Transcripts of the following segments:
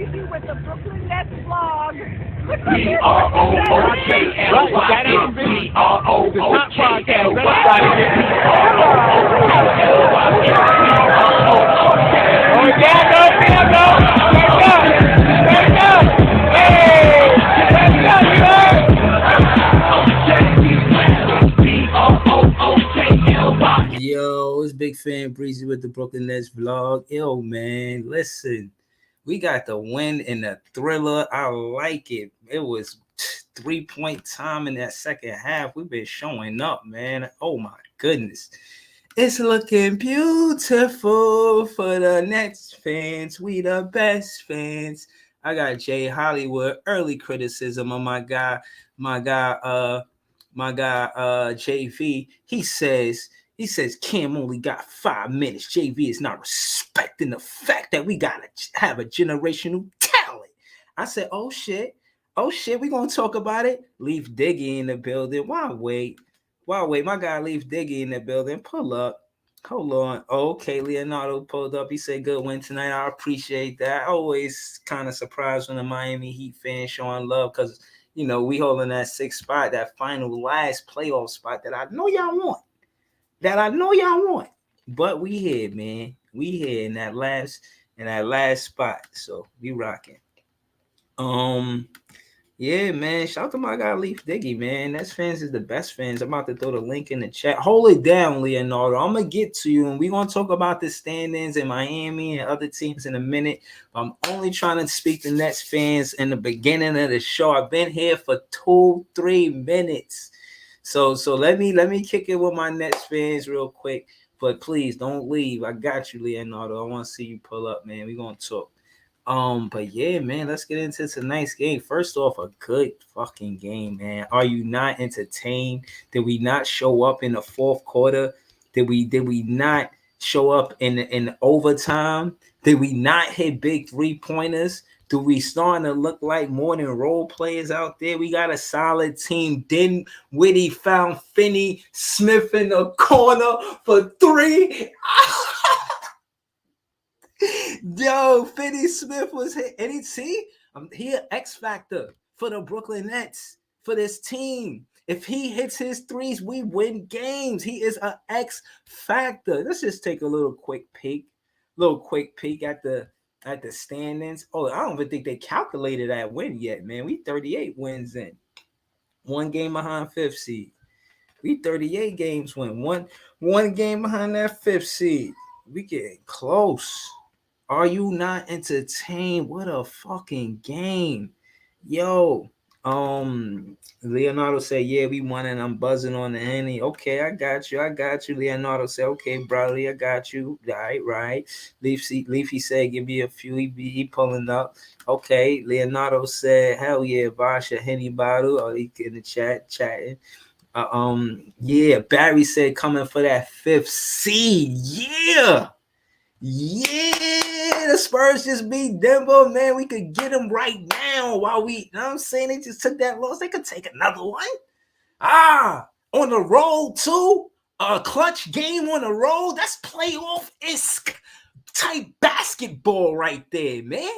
Breezy with the Brooklyn Nets vlog. Yo, it's Big Fan Breezy with the Brooklyn Nets vlog. Yo, man, listen, we got the win in the thriller. I like it. It was 3-point time in that second half. We've been showing up, man. Oh, my goodness. It's looking beautiful for the Nets fans. We the best fans. I got Jay Hollywood. Early criticism of my guy, JV. He says Cam only got 5 minutes. JV is not respecting the fact that we gotta have a generational talent. I said, oh shit, we gonna talk about it. Leaf Diggy in the building. Why wait? My guy Leaf Diggy in the building. Pull up. Hold on. Okay, Leonardo pulled up. He said good win tonight. I appreciate that. Always kind of surprised when the Miami Heat fans showing love because, you know, we holding that 6th spot, that final last playoff spot that I know y'all want. But we here, man. We here in that last spot. So we rocking. Yeah, man. Shout out to my guy Leaf Diggy, man. Nets fans is the best fans. I'm about to throw the link in the chat. Hold it down, Leonardo. I'm gonna get to you, and we're gonna talk about the standings in Miami and other teams in a minute. I'm only trying to speak to Nets fans in the beginning of the show. I've been here for 2-3 minutes. So let me kick it with my Nets fans real quick. But please don't leave. I got you, Leonardo. I want to see you pull up, man. We're gonna talk. But yeah, man, let's get into tonight's game. First off, a good fucking game, man. Are you not entertained? Did we not show up in the fourth quarter? Did we not show up in overtime? Did we not hit big 3-pointers? Do we starting to look like more than role players out there? We got a solid team. Dinwiddie found Finney Smith in the corner for 3. Yo, Finney Smith was hit. And he an X factor for the Brooklyn Nets, for this team. If he hits his threes, we win games. He is an X factor. Let's just take a little quick peek at the standings. Oh, I don't even think they calculated that win yet, man. We 38 wins in. 1 game behind 5th seed. We 38 games win. One game behind that 5th seed. We getting close. Are you not entertained? What a fucking game. Yo, Leonardo said, yeah, we won and I'm buzzing on the Henny. Okay, I got you. Leonardo said, okay, brother, I got you. Right. Leafy said, give me a few. He pulling up. Okay, Leonardo said, hell yeah, Bosh a Henny bottle. Oh, he in the chat chatting. Yeah, Barry said coming for that 5th seed. Yeah, the Spurs just beat Denver, man. We could get them right now while we, you know what I'm saying? They just took that loss. They could take another one. On the road too. A clutch game on the road. That's playoff-esque type basketball right there, man.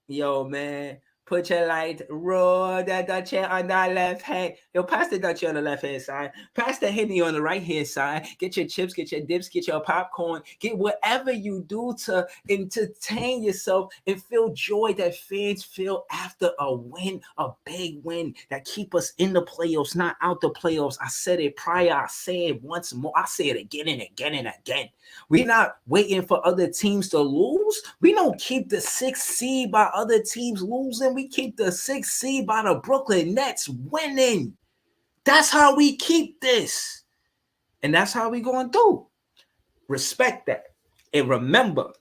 Yo, man. Put your light, roll that Dutchie on the left hand. Yo, pass the Dutchie on the left hand side. Pass the Henny on the right hand side. Get your chips, get your dips, get your popcorn. Get whatever you do to entertain yourself and feel joy that fans feel after a win, a big win that keep us in the playoffs, not out the playoffs. I said it prior. I say it once more. I say it again and again and again. We're not waiting for other teams to lose. We don't keep the 6th seed by other teams losing. We keep the 6th seed by the Brooklyn Nets winning. That's how we keep this. And that's how we going to do. Respect that. And remember,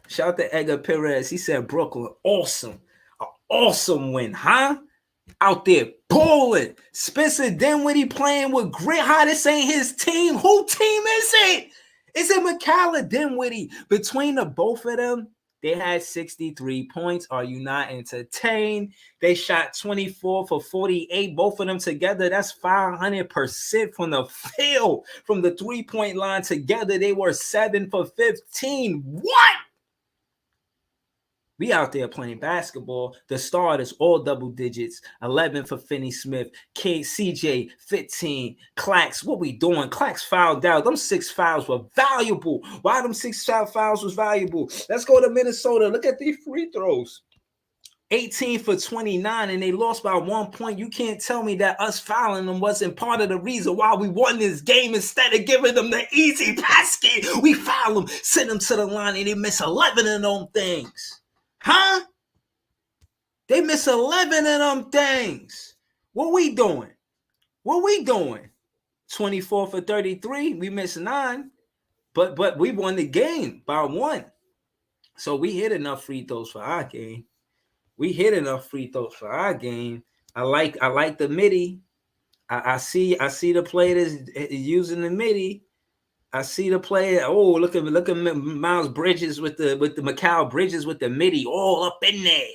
shout out to Edgar Perez. He said, Brooklyn, awesome. An awesome win, huh? Out there balling. Spencer Dinwiddie playing with grit. How this ain't his team? Who team is it? Is it McCallum Dinwiddie? Between the both of them, they had 63 points. Are you not entertained? They shot 24 for 48. Both of them together, that's 500% from the field. From the 3-point line together, they were 7 for 15. What? We out there playing basketball. The starters all double digits. 11 for Finney Smith. CJ 15. Clax, what we doing? Clax fouled out. Them 6 fouls were valuable. Why them 6 fouls was valuable? Let's go to Minnesota. Look at these free throws. 18 for 29, and they lost by 1 point. You can't tell me that us fouling them wasn't part of the reason why we won this game. Instead of giving them the easy basket, we foul them, send them to the line, and they miss 11 of them things. Huh? They miss 11 of them things. What we doing? What we doing? 24 for 33. We missed 9. But we won the game by 1. So we hit enough free throws for our game. We hit enough free throws for our game. I like the midi. I see the players using the midi. I see the player. Oh, look at Miles Bridges with the Mikal Bridges with the midi all up in there.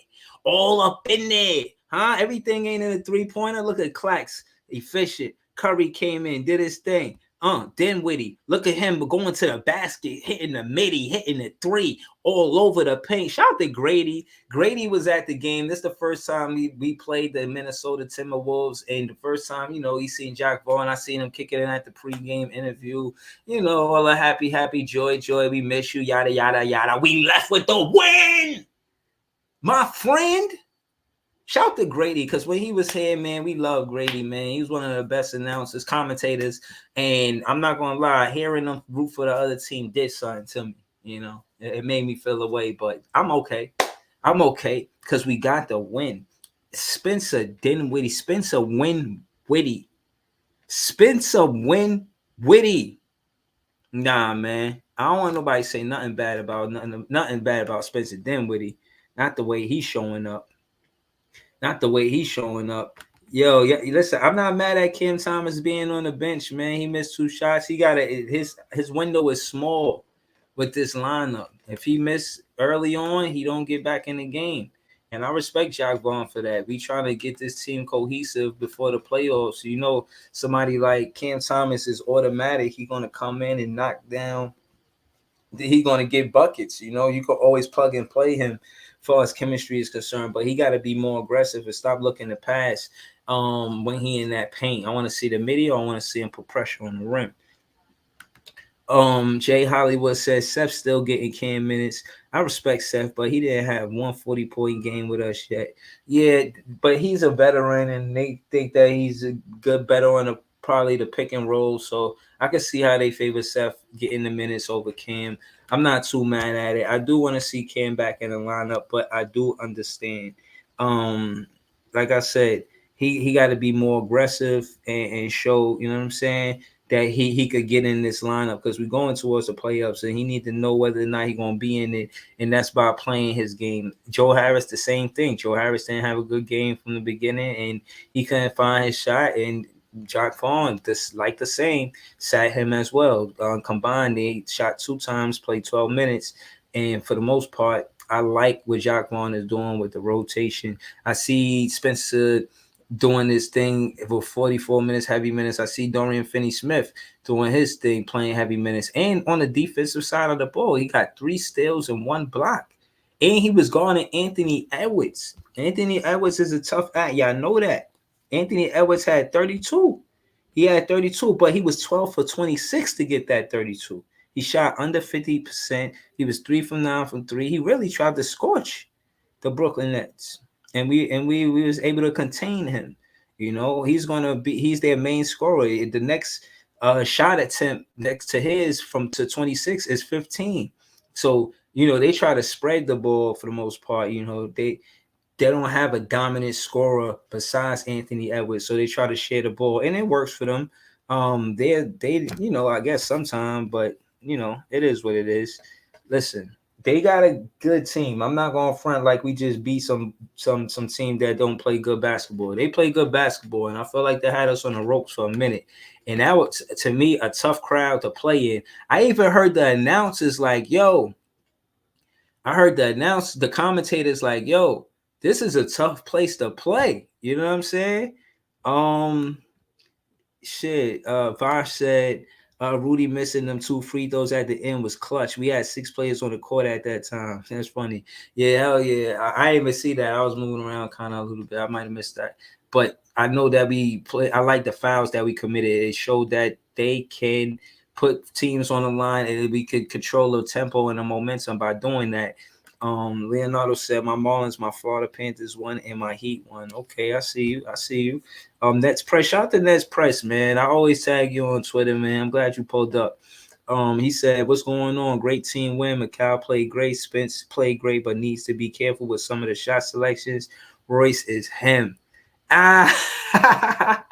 All up in there. Huh? Everything ain't in a 3-pointer. Look at Clax. Efficient. Curry came in, did his thing. Dinwiddie. Look at him going to the basket, hitting the midi, hitting the 3 all over the paint. Shout out to Grady. Grady was at the game. This is the first time we played the Minnesota Timberwolves. And the first time, he seen Jack Vaughn. I seen him kicking in at the pregame interview. All the happy, joy. We miss you, yada, yada, yada. We left with the win. My friend. Shout to Grady, because when he was here, man, we love Grady, man. He was one of the best announcers, commentators, and I'm not going to lie, hearing them root for the other team did something to me, It made me feel away, but I'm okay. I'm okay, because we got the win. Spencer Dinwiddie. Spencer Win Witty. Nah, man. I don't want nobody to say nothing bad about Spencer Dinwiddie. Not the way he's showing up. Yo, yeah, listen, I'm not mad at Cam Thomas being on the bench, man. He missed 2 shots. He got his window is small with this lineup. If he missed early on, he don't get back in the game. And I respect Jack Vaughn for that. We trying to get this team cohesive before the playoffs. Somebody like Cam Thomas is automatic. He gonna come in and knock down. He gonna get buckets. You could always plug and play him far as chemistry is concerned, but he got to be more aggressive and stop looking to pass when he in that paint. I want to see the midi, or I want to see him put pressure on the rim. Jay Hollywood says Seth's still getting Cam minutes. I respect Seth, but he didn't have 140-point game with us yet. Yeah, but he's a veteran, and they think that he's a good better on probably the pick and roll. So I can see how they favor Seth getting the minutes over Cam. I'm not too mad at it. I do want to see Cam back in the lineup, but I do understand. Like I said, he got to be more aggressive and show, you know what I'm saying, that he could get in this lineup, because we're going towards the playoffs, and he need to know whether or not he's going to be in it, and that's by playing his game. Joe Harris, the same thing. Joe Harris didn't have a good game from the beginning, and he couldn't find his shot, and Jack Vaughn, just like the same, sat him as well. Combined, they shot 2 times, played 12 minutes, and for the most part, I like what Jack Vaughn is doing with the rotation. I see Spencer doing this thing for 44 minutes, heavy minutes. I see Dorian Finney-Smith doing his thing, playing heavy minutes. And on the defensive side of the ball, he got 3 steals and 1 block. And he was guarding Anthony Edwards. Anthony Edwards is a tough act. Y'all know that. Anthony Edwards had 32. He had 32, but he was 12 for 26 to get that 32. He shot under 50%. He was 3 from 9 from 3. He really tried to scorch the Brooklyn Nets. And we was able to contain him. He's their main scorer. The next shot attempt next to his to 26 is 15. So, they try to spread the ball for the most part. They don't have a dominant scorer besides Anthony Edwards, so they try to share the ball, and it works for them. They I guess sometimes, but it is what it is. Listen, they got a good team. I'm not gonna front like we just beat some team that don't play good basketball. They play good basketball, and I feel like they had us on the ropes for a minute. And that was, to me, a tough crowd to play in. I even heard the announcers like, "Yo," I heard the commentators like, "Yo, this is a tough place to play." You know what I'm saying? Vosh said, Rudy missing them 2 free throws at the end was clutch. We had 6 players on the court at that time. That's funny. Yeah, hell yeah. I didn't even see that. I was moving around kind of a little bit. I might have missed that. But I know that we play. I like the fouls that we committed. It showed that they can put teams on the line and we could control the tempo and the momentum by doing that. Leonardo said my Marlins, my Florida Panthers won, and my Heat won. Okay, I see you. I see you. Nets Press. Shout out to Nets Press, man. I always tag you on Twitter, man. I'm glad you pulled up. He said, "What's going on? Great team win. Macau played great. Spence played great, but needs to be careful with some of the shot selections. Royce is him." Ah,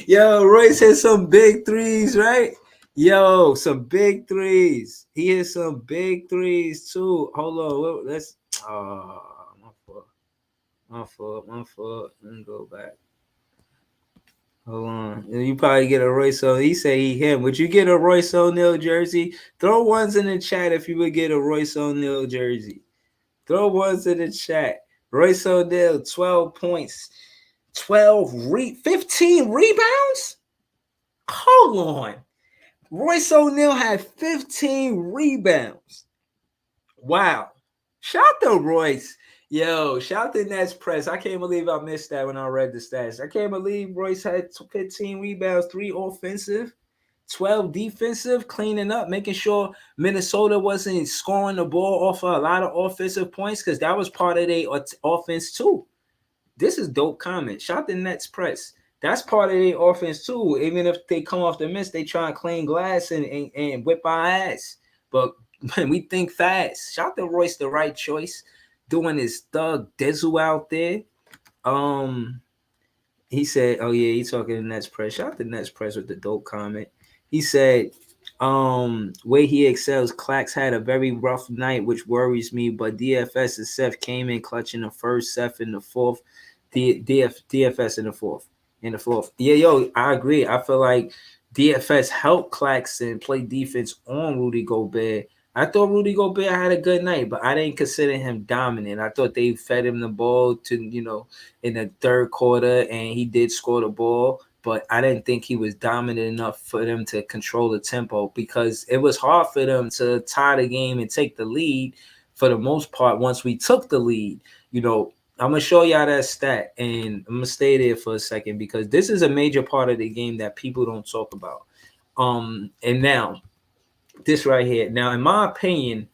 yo, Royce hit some big threes, right? Yo, some big threes. He hit some big threes too. Hold on, let's. My fault. My fault. My fault. Let me go back. Hold on. You probably get a Royce O'Neal. He say he him. Would you get a Royce O'Neal jersey? Throw ones in the chat if you would get a Royce O'Neal jersey. Throw ones in the chat. Royce O'Neal, 12 points, 15 rebounds? Hold on. Royce O'Neal had 15 rebounds. Wow. Shout to Royce. Yo, shout to Nets Press. I can't believe I missed that when I read the stats. I can't believe Royce had 15 rebounds, 3 offensive, 12 defensive, cleaning up, making sure Minnesota wasn't scoring the ball off of a lot of offensive points because that was part of their offense too. This is dope comment. Shout to Nets Press. That's part of their offense too. Even if they come off the miss, they try and clean glass and whip our ass. But man, we think fast. Shout to Royce, the right choice. Doing his thug Dizzle out there. He said, oh yeah, he's talking to Nets Press. Shout out to Nets Press with the dope comment. He said, where he excels, Clax had a very rough night, which worries me, but DFS and Seth came in clutching the first, Seth in the fourth, DFS in the fourth. Yeah, yo, I agree. I feel like DFS helped Claxton play defense on Rudy Gobert. I thought Rudy Gobert had a good night, but I didn't consider him dominant. I thought they fed him the ball to, in the third quarter, and he did score the ball, but I didn't think he was dominant enough for them to control the tempo because it was hard for them to tie the game and take the lead for the most part once we took the lead. I'm going to show y'all that stat, and I'm going to stay there for a second because this is a major part of the game that people don't talk about. And now, this right here. Now, in my opinion,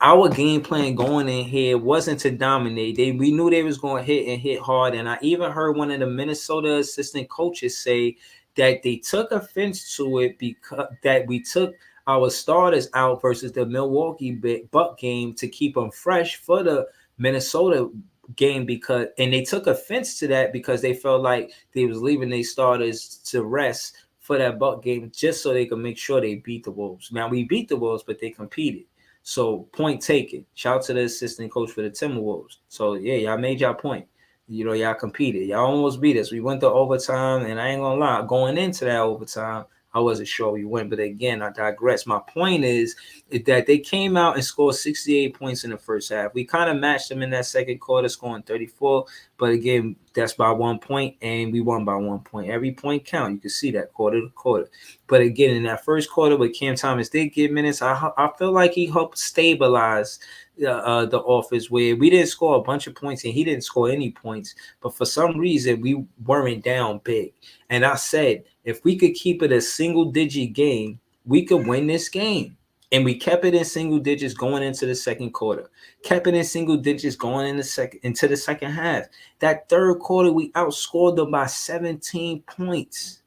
our game plan going in here wasn't to dominate. We knew they was going to hit hard, and I even heard one of the Minnesota assistant coaches say that they took offense to it because that we took our starters out versus the Milwaukee Buck game to keep them fresh for the Minnesota game and they took offense to that because they felt like they was leaving their starters to rest for that Buck game just so they could make sure they beat the Wolves. Now, we beat the Wolves, but they competed. So, point taken. Shout out to the assistant coach for the Timberwolves. So, yeah, y'all made y'all point. Y'all competed. Y'all almost beat us. We went to overtime, and I ain't going to lie. Going into that overtime, I wasn't sure we win. But again, I digress. My point is that they came out and scored 68 points in the first half. We kind of matched them in that second quarter, scoring 34. But again, that's by 1 point, and we won by 1 point. Every point count. You can see that quarter to quarter. But again, in that first quarter, with Cam Thomas did get minutes, I feel like he helped stabilize the offense where we didn't score a bunch of points and he didn't score any points. But for some reason, we weren't down big. And I said, if we could keep it a single-digit game, we could win this game. And we kept it in single digits going into the second quarter. Kept it in single digits going into the second half. That third quarter, we outscored them by 17 points.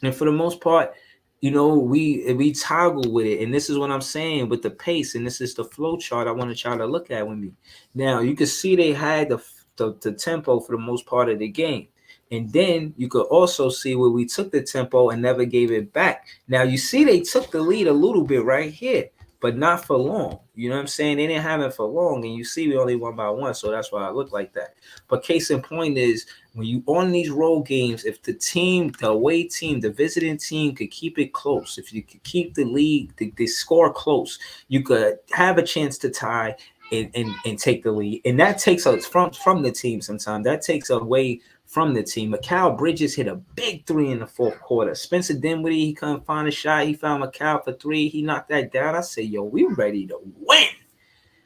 And for the most part, we toggle with it. And this is what I'm saying with the pace. And this is the flow chart I wanted y'all to look at with me. Now, you can see they had the tempo for the most part of the game. And then you could also see where we took the tempo and never gave it back. Now, you see they took the lead a little bit right here, but not for long. You know what I'm saying? They didn't have it for long. And you see we only won by 1, so that's why I look like that. But case in point is, when you on these road games, if the away team, the visiting team could keep it close, if you could keep the lead, the score close, you could have a chance to tie and take the lead. And that takes us from the team sometimes. That takes away from the team. Mikal Bridges hit a big three in the fourth quarter. Spencer Dinwiddie, he couldn't find a shot. He found Mikal for three. He knocked that down. I said, yo, we ready to win.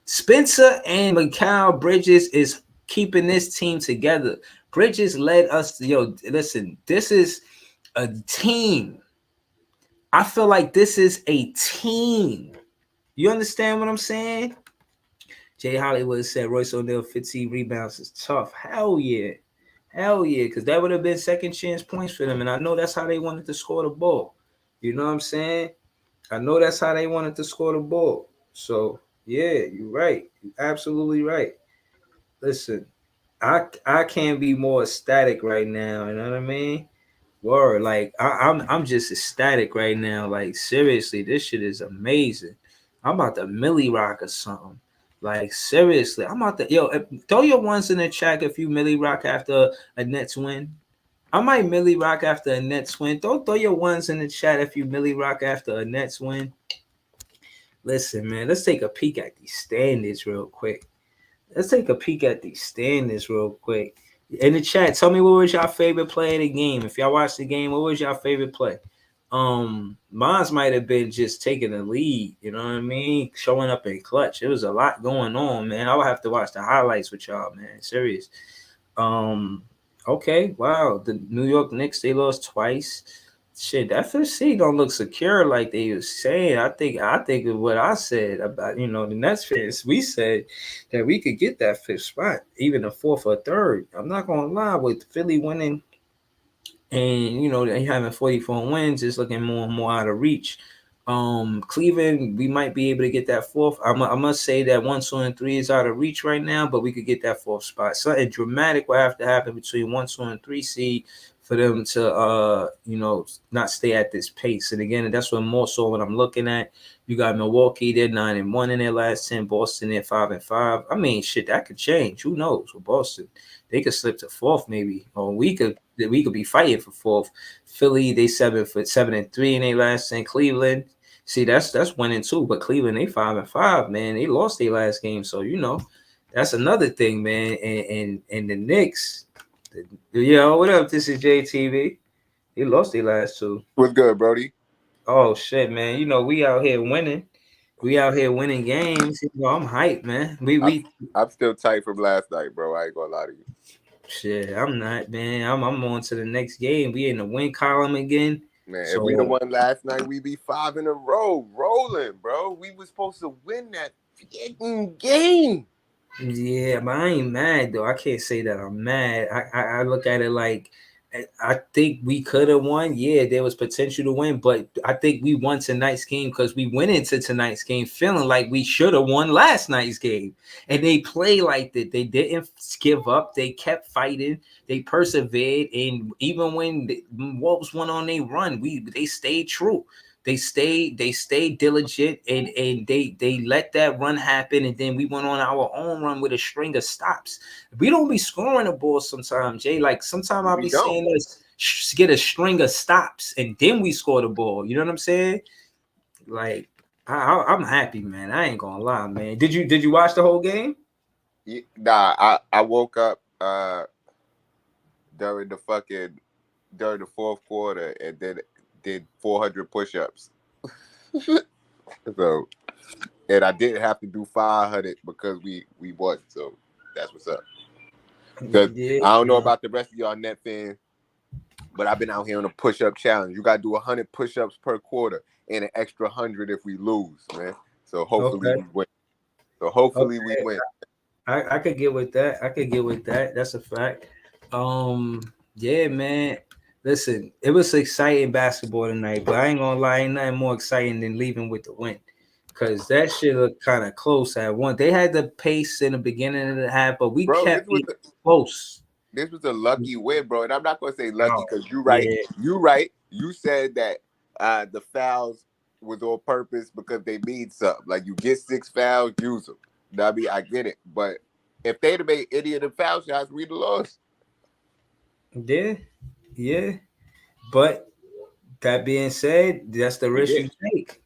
Spencer and Mikal Bridges is keeping this team together. Bridges led us to, yo, listen, this is a team. I feel like this is a team. You understand what I'm saying? Jay Hollywood said Royce O'Neal 15 rebounds is tough. Hell yeah. Hell yeah, because that would have been second chance points for them. And I know that's how they wanted to score the ball. You know what I'm saying? I know that's how they wanted to score the ball. So, yeah, you're right. You're absolutely right. Listen, I can't be more ecstatic right now. You know what I mean? Word, like I'm just ecstatic right now. Like seriously, this shit is amazing. I'm about to Millie Rock or something. Like seriously, I'm about to throw your ones in the chat if you Millie Rock after a Nets win. I might Millie Rock after a Nets win. Don't throw your ones in the chat if you Millie Rock after a Nets win. Listen, man, let's take a peek at these standings real quick. Let's take a peek at these standings real quick. In the chat, tell me what was your favorite play of the game. If y'all watched the game, what was your favorite play? Mine's might have been just taking the lead, you know what I mean? Showing up in clutch. It was a lot going on, man. I would have to watch the highlights with y'all, man. Serious. Um, okay, wow. The New York Knicks, they lost twice. Shit, that first seed don't look secure like they was saying. I think of what I said about the Nets fans. We said that we could get that fifth spot, even a fourth or third. I'm not gonna lie, with Philly winning and they having 44 wins, it's looking more and more out of reach. Cleveland, we might be able to get that fourth. I must say that 1, 2, and 3 is out of reach right now, but we could get that fourth spot. Something dramatic will have to happen between 1, 2, and 3 seed for them to not stay at this pace. And again, that's what more so what I'm looking at. You got Milwaukee, they're 9-1 in their last 10. Boston, they're 5-5. I mean, shit, that could change. Who knows with Boston? They could slip to fourth, maybe, or we could be fighting for fourth. Philly, they 7-3 in their last 10. Cleveland, see, that's winning too. But Cleveland, they 5-5, man. They lost their last game, so that's another thing, man. And the Knicks, what up? This is JTV. They lost their last two. What's good, Brody? Oh shit, man. We out here winning. We out here winning games. I'm hyped, man. I'm still tight from last night, bro. I ain't gonna lie to you. Shit, I'm not, man. I'm on to the next game. We in the win column again. Man, so, if we the one last night, we be 5 in a row, rolling, bro. We was supposed to win that game. Yeah, but I ain't mad though. I can't say that I'm mad. I look at it like I think we could have won. Yeah, there was potential to win, but I think we won tonight's game because we went into tonight's game feeling like we should have won last night's game. And they play like that. They didn't give up. They kept fighting. They persevered. And even when the Wolves went on their run, they stayed true. They stayed diligent and they let that run happen, and then we went on our own run with a string of stops. We don't be scoring the ball sometimes, Jay. Like sometimes I'll be saying us get a string of stops and then we score the ball. You know what I'm saying? Like I'm happy, man. I ain't gonna lie, man. Did you watch the whole game? Yeah, nah, I woke up during the fourth quarter and then did 400 push-ups. So, and I didn't have to do 500 because we won. So that's what's up. Yeah, I don't know about the rest of y'all net fans, but I've been out here on a push-up challenge. You got to do 100 push-ups per quarter and an extra 100 if we lose, man. So hopefully we win. We win. I could get with that. That's a fact. Yeah, man. Listen, it was exciting basketball tonight, but I ain't gonna lie, ain't nothing more exciting than leaving with the win. Cause that shit looked kind of close at one. They had the pace in the beginning of the half, but we kept it close. This was a lucky win, bro. And I'm not gonna say lucky because you're right. Yeah. You're right. You said that the fouls was on purpose because they mean something. Like you get 6 fouls, use them. I mean, I get it, but if they'd have made any of the foul shots, we'd have lost. Yeah. But that being said, that's the risk you take.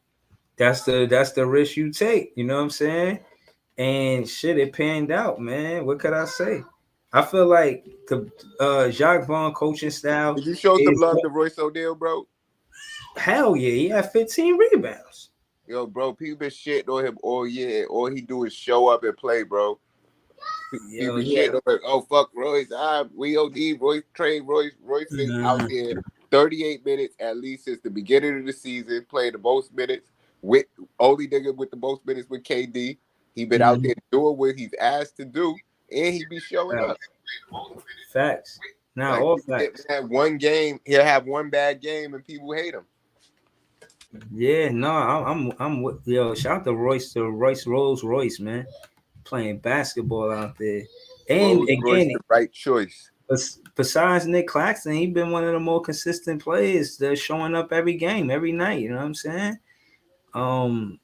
That's the risk you take. You know what I'm saying? And shit, it panned out, man. What could I say? I feel like the Jacques Vaughn coaching style Did you show some is love to Royce O'Neal, bro? hell yeah. He had 15 rebounds. Yo, bro, people been shitting on him all year. All he do is show up and play, bro. People Yo, be yeah. shitting on him. Oh, fuck Royce. We OD. Royce trade Royce. Royce been out Mhm. there 38 minutes at least since the beginning of the season, playing the most minutes with only nigga with the most minutes with KD. He been out Mhm. there doing what he's asked to do, and he be showing up. Facts. Facts. Now Like all he'll facts. have one game, he'll have one bad game, and people hate him. Yeah, no, I'm with yo. Shout out to Royce Rolls Royce, man, playing basketball out there. And Rolls Royce, again, the right choice. besides Nick Claxton, he been one of the more consistent players that's showing up every game, every night. You know what I'm saying? Um.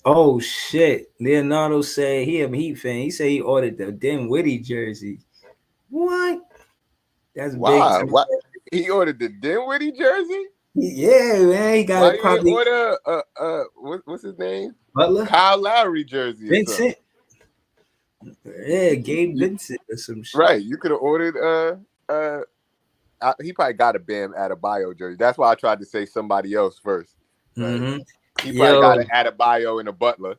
Oh shit! Leonardo said he a Heat fan. He said he ordered the Dinwiddie jersey. What? That's big Wow, time. what he ordered the Dinwiddie jersey? Yeah, man. He got Why it you didn't probably order what's his name? Butler, Kyle Lowry jersey or something? Vincent. Yeah, Gabe Vincent or some shit. Right, you could have ordered he probably got a Bam Adebayo jersey. That's why I tried to say somebody else first. Right, Mm-hmm. he probably Yo, got an Adebayo and a Butler.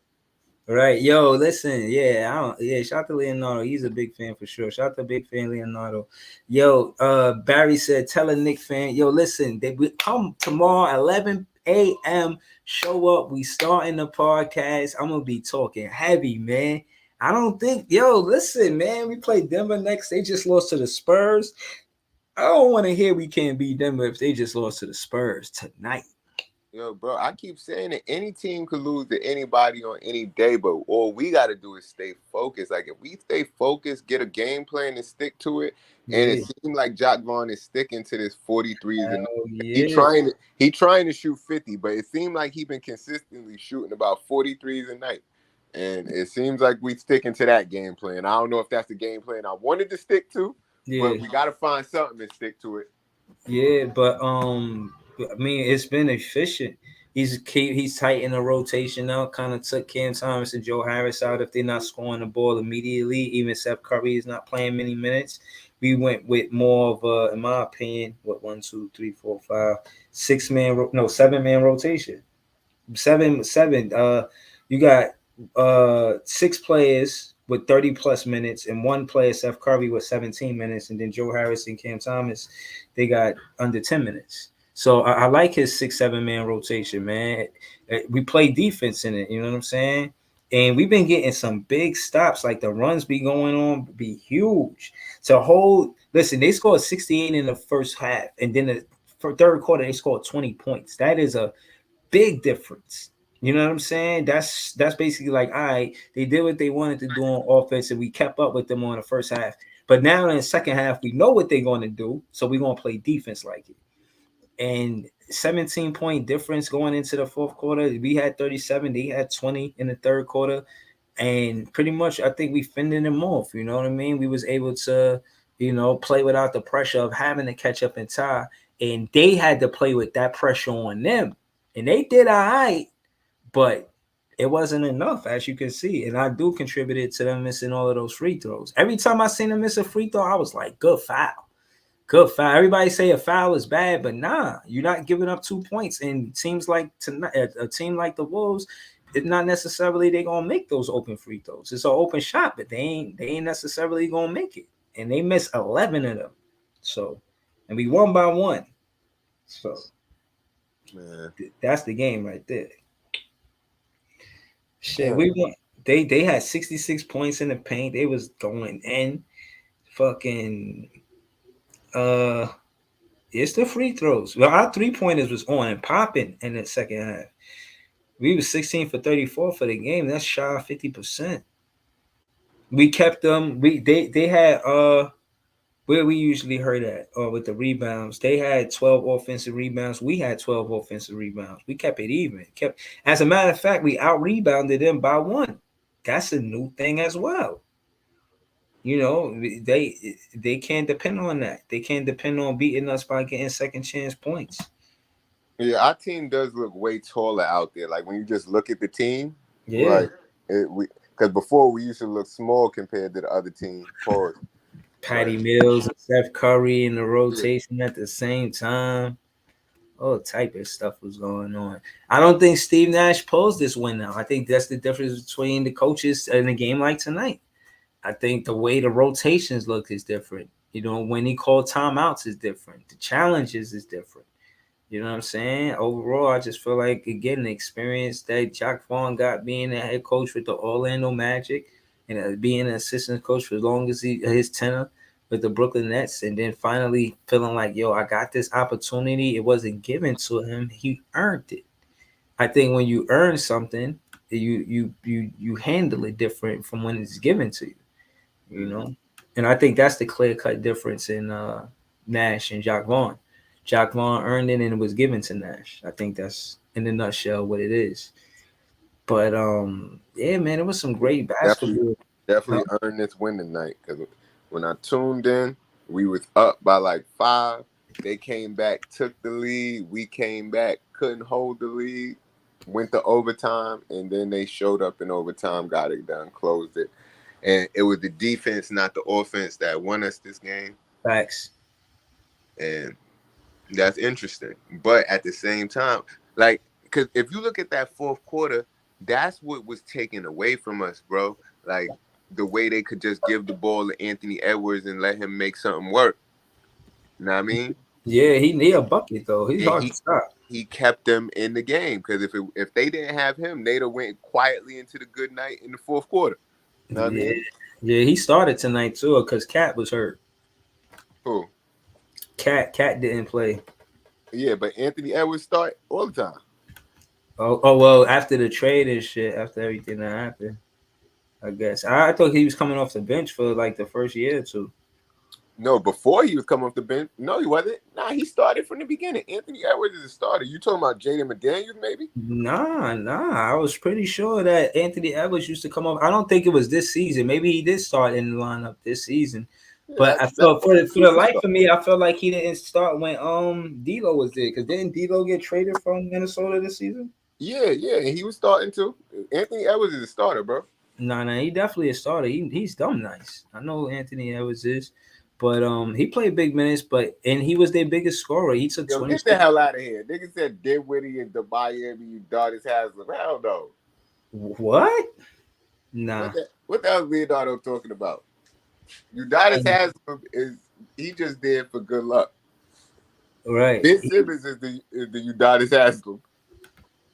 right. Yo, listen. Yeah, yeah. Shout out to Leonardo. He's a big fan for sure. Shout out to big fan Leonardo. Yo, Barry said, tell a Nick fan. Yo, listen. They will come tomorrow 11 a.m. Show up. We starting the podcast. I'm gonna be talking heavy, man. I don't think. Yo, listen, man. We play Denver next. They just lost to the Spurs. I don't want to hear we can't beat Denver if they just lost to the Spurs tonight. Yo, bro, I keep saying that any team could lose to anybody on any day, but all we got to do is stay focused. Like, if we stay focused, get a game plan and stick to it, and it Yeah. seems like Jock Vaughn is sticking to this 43s, and Hell he yeah. trying to shoot 50, but it seemed like he been consistently shooting about 43s a night. And it seems like we sticking to that game plan. I don't know if that's the game plan I wanted to stick to, Yeah. but we got to find something and stick to it. Yeah, but I mean, it's been efficient. He's tightening the rotation out. Kind of took Cam Thomas and Joe Harris out if they're not scoring the ball immediately. Even Seth Curry is not playing many minutes. We went with more of a, in my opinion, what 7-man rotation. Seven. You got 6 players with 30 plus minutes, and one player, Seth Curry, with 17 minutes, and then Joe Harris and Cam Thomas, they got under 10 minutes. So I like his 6-7 man rotation, man. We play defense in it, you know what I'm saying? And we've been getting some big stops, like the runs be going on, be huge. To hold, listen, they scored 68 in the first half, and then for third quarter they scored 20 points. That is a big difference. You know what I'm saying? That's basically like, all right, they did what they wanted to do on offense, and we kept up with them on the first half. But now in the second half, we know what they're going to do, so we're going to play defense like it. And 17-point difference going into the fourth quarter. We had 37, they had 20 in the third quarter, and pretty much I think we fended them off. You know what I mean? We was able to, play without the pressure of having to catch up and tie, and they had to play with that pressure on them, and they did all right, but it wasn't enough, as you can see. And I do contributed to them missing all of those free throws. Every time I seen them miss a free throw, I was like, good foul. Good foul. Everybody say a foul is bad, but nah, you're not giving up 2 points. And teams like tonight, a team like the Wolves, it's not necessarily they gonna make those open free throws. It's an open shot, but they ain't necessarily gonna make it. And they missed 11 of them. So, and we won by 1. So Man. that's the game right there. Shit, Yeah. we won. They had 66 points in the paint. They was going in. Fucking it's the free throws. Well, our 3-pointers was on and popping in the second half. We was 16 for 34 for the game. That's shy of 50%. We kept them. They had where we usually heard at with the rebounds. They had 12 offensive rebounds. We had 12 offensive rebounds. We kept it even. As a matter of fact, we out rebounded them by 1. That's a new thing as well. They can't depend on that. They can't depend on beating us by getting second chance points. Yeah, our team does look way taller out there. Like when you just look at the team, Yeah. like because before we used to look small compared to the other team. Pause. Patty Right. Mills and Steph Curry in the rotation at the same time. All type of stuff was going on. I don't think Steve Nash posed this win now. I think that's the difference between the coaches in a game like tonight. I think the way the rotations look is different. When he called timeouts is different. The challenges is different. You know what I'm saying? Overall, I just feel like again the experience that Jack Vaughn got being a head coach with the Orlando Magic and being an assistant coach for as long as his tenure with the Brooklyn Nets, and then finally feeling like, yo, I got this opportunity. It wasn't given to him; he earned it. I think when you earn something, you handle it different from when it's given to you. You Mm-hmm. know, and I think that's the clear cut difference in Nash and Jacques Vaughn. Jacques Vaughn earned it and it was given to Nash. I think that's in a nutshell what it is. But yeah, man, it was some great Definitely, basketball. Huh? definitely earned this win tonight because when I tuned in, we was up by like 5. They came back, took the lead. We came back, couldn't hold the lead. Went to overtime, and then they showed up in overtime, got it done, closed it. And it was the defense, not the offense, that won us this game. Facts. And that's interesting. But at the same time, like, because if you look at that fourth quarter, that's what was taken away from us, bro. Like, the way they could just give the ball to Anthony Edwards and let him make something work. You know what I mean? Yeah, he need a bucket though. He's And hard to stop. he kept them in the game because if they didn't have him, they'd have went quietly into the good night in the fourth quarter. You know what I Yeah, mean? yeah, he started tonight too because Cat was hurt. Cool. Cat didn't play. Yeah, but Anthony Edwards start all the time. Oh well, after the trade and shit, after everything that happened, I guess I thought he was coming off the bench for like the first year or two. No, before he was coming off the bench. No, he wasn't. Nah, he started from the beginning. Anthony Edwards is a starter. You talking about Jaden McDaniels, maybe? Nah. I was pretty sure that Anthony Edwards used to come up. I don't think it was this season. Maybe he did start in the lineup this season. Yeah, But I that felt for used the to life start. of me, I felt like he didn't start when D'Lo was there. Because didn't D'Lo get traded from Minnesota this season? Yeah, and he was starting too. Anthony Edwards is a starter, bro. Nah, he definitely a starter. He's dumb nice. I know who Anthony Edwards is, but he played big minutes. And he was their biggest scorer. He took Yo, get the 26. hell out of here. Nigga said Dinwiddie and Miami, you Udonis Haslam. Hell no. What? Nah. What the hell is Leonardo talking about? Udonis Haslam is he just there for good luck. Right. Ben Simmons is the Udonis Haslam.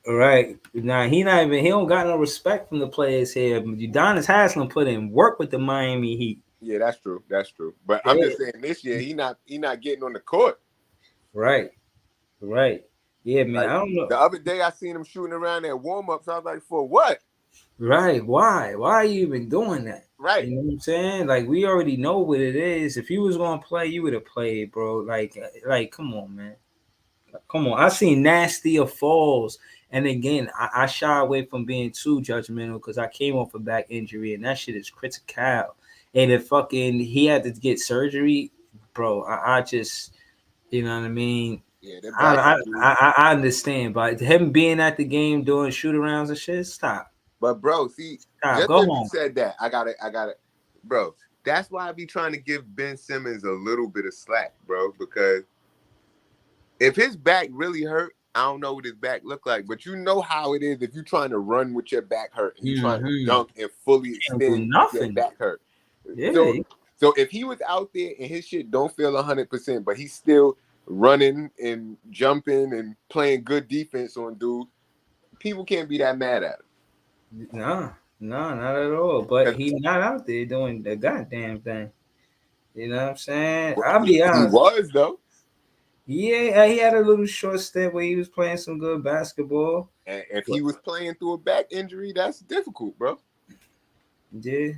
Right. Nah, he don't got no respect from the players here. Udonis Haslam put in work with the Miami Heat. Yeah, that's true. That's true. But I'm Yeah. just saying this year he not getting on the court. Right. Right. Yeah, man. Like I don't know. the other day I seen him shooting around at warm-ups. I was like, for what? Right. Why? Why are you even doing that? Right. You know what I'm saying? Like we already know what it is. If you was gonna play, you would have played, bro. Like, come on, man. Come on. I seen nastier falls. And again, I shy away from being too judgmental because I came off a back injury and that shit is critical. And if fucking he had to get surgery, bro, I just, you know what I mean? Yeah, that I, back I injury. I understand, but him being at the game doing shoot arounds and shit, stop. But bro, see, Stop. just Go because you home. said that, I got it, bro. That's why I be trying to give Ben Simmons a little bit of slack, bro. Because if his back really hurt, I don't know what his back look like, but you know how it is if you're trying to run with your back hurt and you're trying to Mm-hmm. dunk and fully Can't do extend with your nothing. back hurt. Yeah. So, so if he was out there and his shit don't feel 100%, but he's still running and jumping and playing good defense on dude, people can't be that mad at him. No, not at all. But 'Cause he's not out there doing the goddamn thing. You know what I'm saying? I'll be he honest. was though. Yeah, he had a little short stint where he was playing some good basketball. And if But he was playing through a back injury, that's difficult, bro. yeah,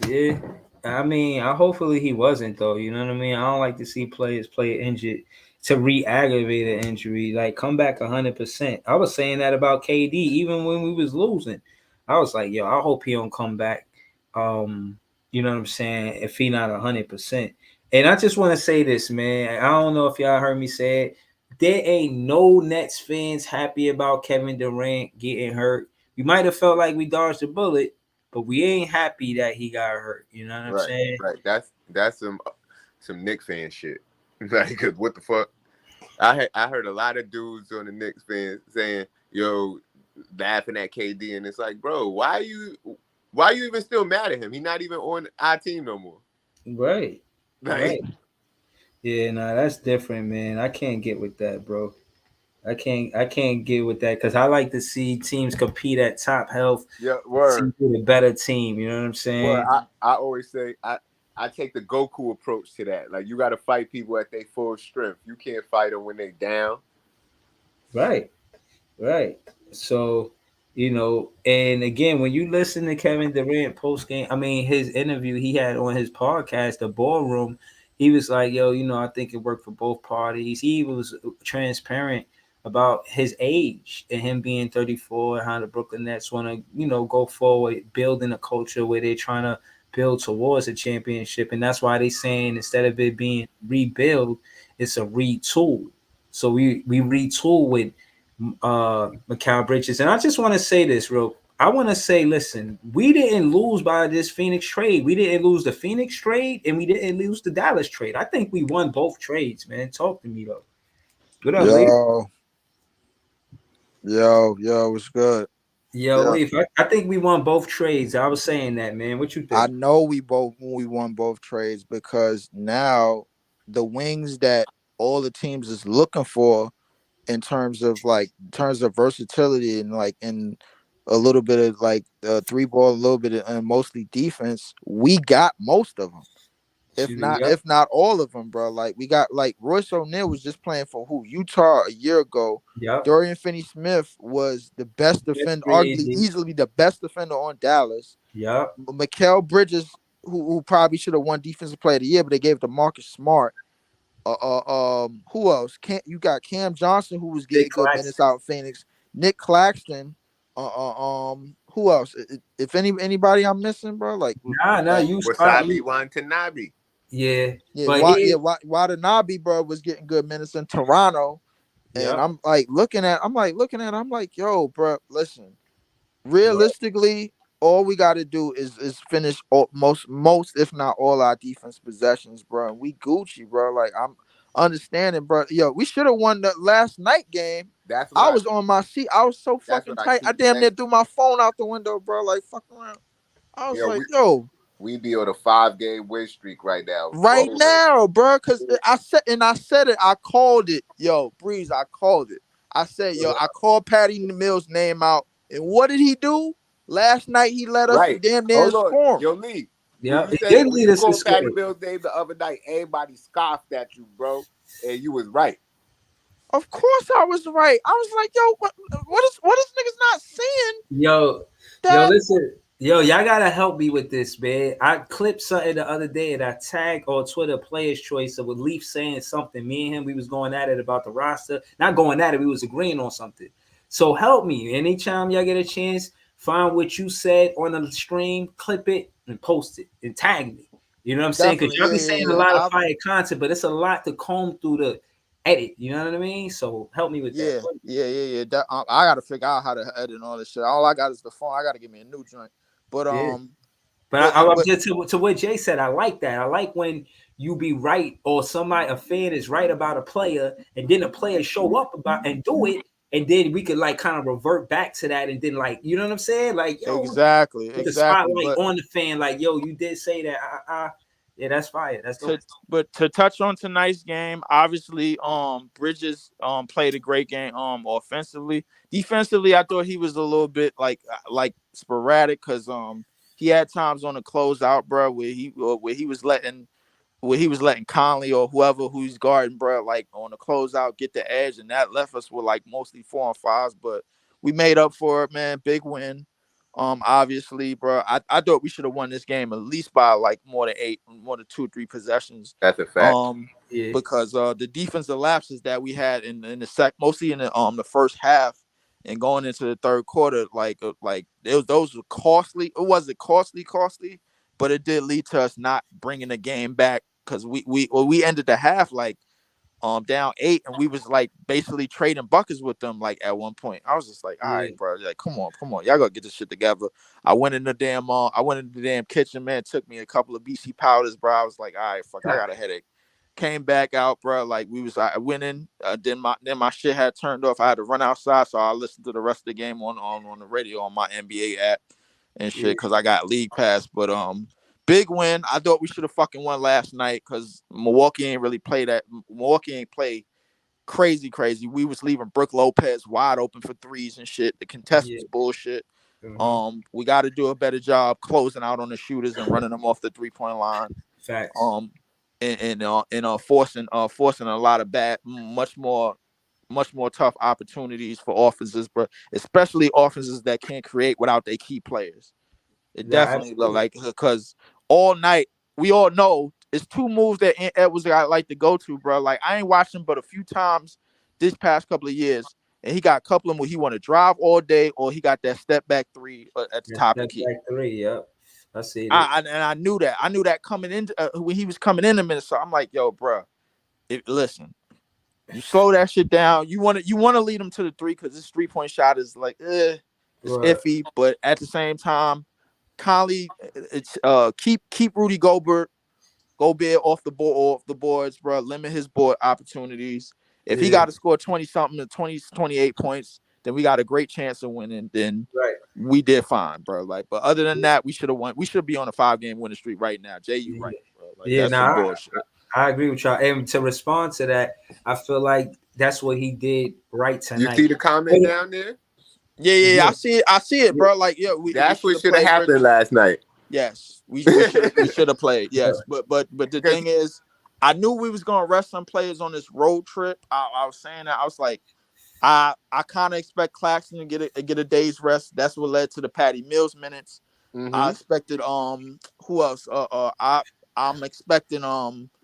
yeah. I mean, hopefully he wasn't though. You know what I mean? I don't like to see players play injured to re-aggravate an injury. Like come back 100%. I was saying that about KD even when we was losing. I was like, yo, I hope he don't come back. Um, you know what I'm saying? If he not 100%. And I just want to say this, man. I don't know if y'all heard me say it. There ain't no Nets fans happy about Kevin Durant getting hurt. You might have felt like we dodged a bullet, but we ain't happy that he got hurt. You know what I'm Right, saying? right. That's some Knicks fan shit. Like, 'cause what the fuck? I heard a lot of dudes on the Knicks fans saying, "Yo, laughing at KD," and it's like, bro, why you even still mad at him? He's not even on our team no more. Right, Like, right. Yeah, nah, that's different, man. I can't get with that, bro. I can't get with that because I like to see teams compete at top health, yeah, see word, who the better team. You know what I'm word. saying? I always say I take the Goku approach to that. Like, you got to fight people at their full strength. You can't fight them when they down. Right. Right. So, and again, when you listen to Kevin Durant post game, I mean, his interview he had on his podcast, The Ballroom, he was like, yo, I think it worked for both parties. He was transparent about his age and him being 34 and how the Brooklyn Nets want to, go forward, building a culture where they're trying to build towards a championship. And that's why they saying instead of it being rebuild, it's a retool. So we retool with Mikal Bridges. And I just want to say this real. I want to say, listen, we didn't lose by this Phoenix trade. We didn't lose the Phoenix trade, and we didn't lose the Dallas trade. I think we won both trades, man. Talk to me though. What up, Leaf? Yo, what's good? Yo, Yeah, Leaf. I think we won both trades. I was saying that, man. What you I think? know we won both trades because now the wings that all the teams is looking for in terms of versatility and like in a little bit of like three ball, a little bit of mostly defense, we got most of them. Yep, If not all of them, bro. Like we got like Royce O'Neal was just playing for who Utah a year ago. yep. Dorian Finney-Smith was the best That's defender, free arguably agent. easily the best defender on Dallas. Yep. Mikal Bridges, who probably should have won Defensive Player of the Year, but they gave it to Marcus Smart. Who else? You got Cam Johnson, who was Nick getting good minutes Claxton. out in Phoenix. Nick Claxton. Who else? If anybody I'm missing, bro, like Nah. that. You spot Wasabi you. Watanabe. Yeah, Yeah, but here. Watanabe, bro, was getting good minutes in Toronto, and Yep. I'm like, yo, bro, listen. Realistically, all we got to do is finish most if not all our defense possessions, bro. And we Gucci, bro. Like I'm understanding, bro. Yo, we should have won the last night game. That's I what was on my seat. I was so that's fucking what I tight. I keep damn saying. near threw my phone out the window, bro. Like fuck around. I was You know, like, yo, we be on a 5-game win streak right now. right Rolling. now, bro. Cause I said it. I called it. Yo, Breeze, I called it. I said, yo, I called Patty Mills' name out. And what did he do? Last night he let us Right. damn near Hold on. score. Yo, Lee. Yep. He did When lead you us to called Patty score. Mills' name the other night, everybody scoffed at you, bro. And you was right. Of course I was right. I was like, yo, what is niggas not seeing Yo, that listen. Yo, y'all gotta help me with this, man. I clipped something the other day and I tagged on Twitter Player's Choice of with Leaf saying something. Me and him, we was going at it about the roster. Not going at it, we was agreeing on something. So help me. Anytime y'all get a chance, find what you said on the stream, clip it, and post it and tag me. You know what I'm saying? Because definitely, y'all be saying a yeah. lot of fire content, but it's a lot to comb through the edit. You know what I mean? So help me with that, please. That, I got to figure out how to edit and all this shit. All I got is the phone. I got to give me a new joint. But Yeah. but I'm but just to what Jay said. I like that. I like when you be right or somebody a fan is right about a player, and then a player show up about and do it, and then we could like kind of revert back to that, and then like you know what I'm saying? Like yo, put the exactly. spotlight on the fan. Like yo, you did say that. Yeah, that's fire. That's dope. To touch on tonight's game, obviously, Bridges played a great game offensively. Defensively, I thought he was a little bit like sporadic because he had times on the closeout, bro, where he was letting Conley or whoever who's guarding, bro, like on the closeout get the edge, and that left us with like mostly 4-on-5s, but we made up for it, man. Big win. Obviously, bro, I thought we should have won this game at least by like more than 2 or 3 possessions. That's a fact. Um, Yeah, because the defensive lapses that we had in the mostly in the first half and going into the third quarter, those were costly. It wasn't costly, but it did lead to us not bringing the game back because we ended the half like down 8, and we was like basically trading buckets with them. Like at one point, I was just like, all Yeah. right, bro, like come on, y'all gotta get this shit together. I went in the damn kitchen, man. Took me a couple of BC powders, bro. I was like, all right, fuck, I got a headache. Came back out, bro. Like I went in. Then my shit had turned off. I had to run outside, so I listened to the rest of the game on the radio on my NBA app and shit because I got league pass. But big win. I thought we should have fucking won last night because Milwaukee ain't really play that. Milwaukee ain't play crazy. We was leaving Brook Lopez wide open for threes and shit. The contest was bullshit. We got to do a better job closing out on the shooters and running them off the 3-point line. Facts. And forcing a lot of much more tough opportunities for offenses, but especially offenses that can't create without their key players. It definitely looked like, because all night we all know it's two moves that Edwards got like to go to, bro. Like I ain't watched him but a few times this past couple of years, and he got a couple of them where he want to drive all day, or he got that step back 3 at the top of the key. Step back 3, yep. I see it. I knew that. I knew that coming in when he was coming in a minute. So I'm like, yo, bro, listen, you slow that shit down. You want to lead him to the 3 because this 3-point shot is like, it's iffy. But at the same time, Conley, it's keep Rudy Gobert off the boards, bro. Limit his board opportunities. If he got to score 20-something to 28 points, then we got a great chance of winning. Then we did fine, bro. Like, but other than that, we should have won. We should be on a 5-game winning streak right now. Jay, you right, bro. Like, that's some bullshit. I agree with y'all. And to respond to that, I feel like that's what he did right tonight. You see the comment down there? Yeah. I see it, bro. Like, yeah, that's what should have happened last night. Yes, we should have played. Yes, but the thing is, I knew we was gonna rest some players on this road trip. I was saying that I was like, I kind of expect Claxton to get a day's rest. That's what led to the Patty Mills minutes. I expected who else? I'm expecting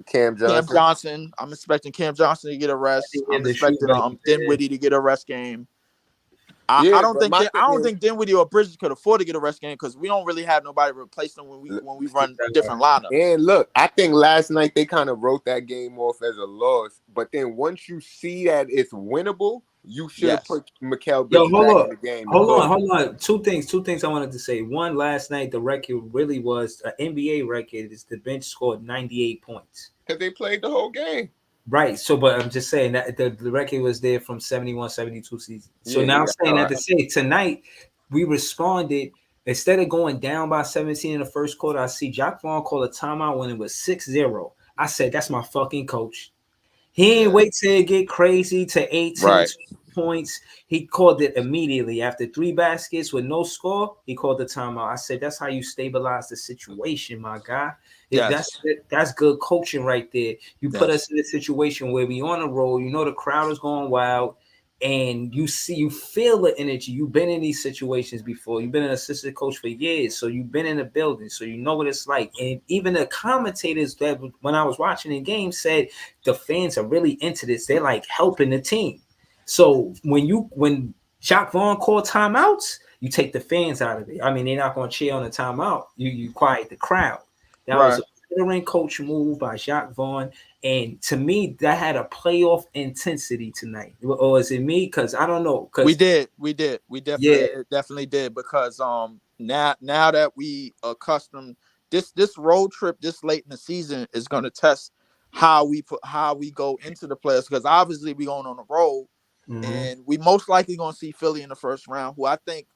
Cam Johnson. I'm expecting Cam Johnson to get a rest. I'm expecting Dinwiddie to get a rest game. I don't think Dinwiddie or Bridges could afford to get a rest game because we don't really have nobody to replace them when we run different lineups. And look, I think last night they kind of wrote that game off as a loss, but then once you see that it's winnable, you should have put Mikal Bridges back in the game. Hold on. Two things I wanted to say. One, last night the record really was an NBA record. Is the bench scored 98 points because they played the whole game. Right. So, but I'm just saying that the record was there from 71, 72 season. So now I'm saying that to say tonight we responded instead of going down by 17 in the first quarter. I see Jacque Vaughn call a timeout when it was 6-0. I said, that's my fucking coach. He ain't wait till it get crazy to 18 points. He called it immediately after 3 baskets with no score. He called the timeout. I said, that's how you stabilize the situation, my guy. That's good coaching right there. You put us in a situation where we on a roll. You know the crowd is going wild, and you feel the energy. You've been in these situations before. You've been an assistant coach for years, so you've been in the building, so you know what it's like. And even the commentators that when I was watching the game said the fans are really into this. They're like helping the team. So when Jacque Vaughn called timeouts, you take the fans out of it. I mean, they're not going to cheer on the timeout. You quiet the crowd. That was a veteran coach move by Jacque Vaughn. And to me, that had a playoff intensity tonight. Or is it me? Because I don't know. We did. We definitely did. Because now that we accustomed this road trip this late in the season is going to test how we go into the playoffs. Because obviously we going on the road, and we most likely going to see Philly in the first round, who I think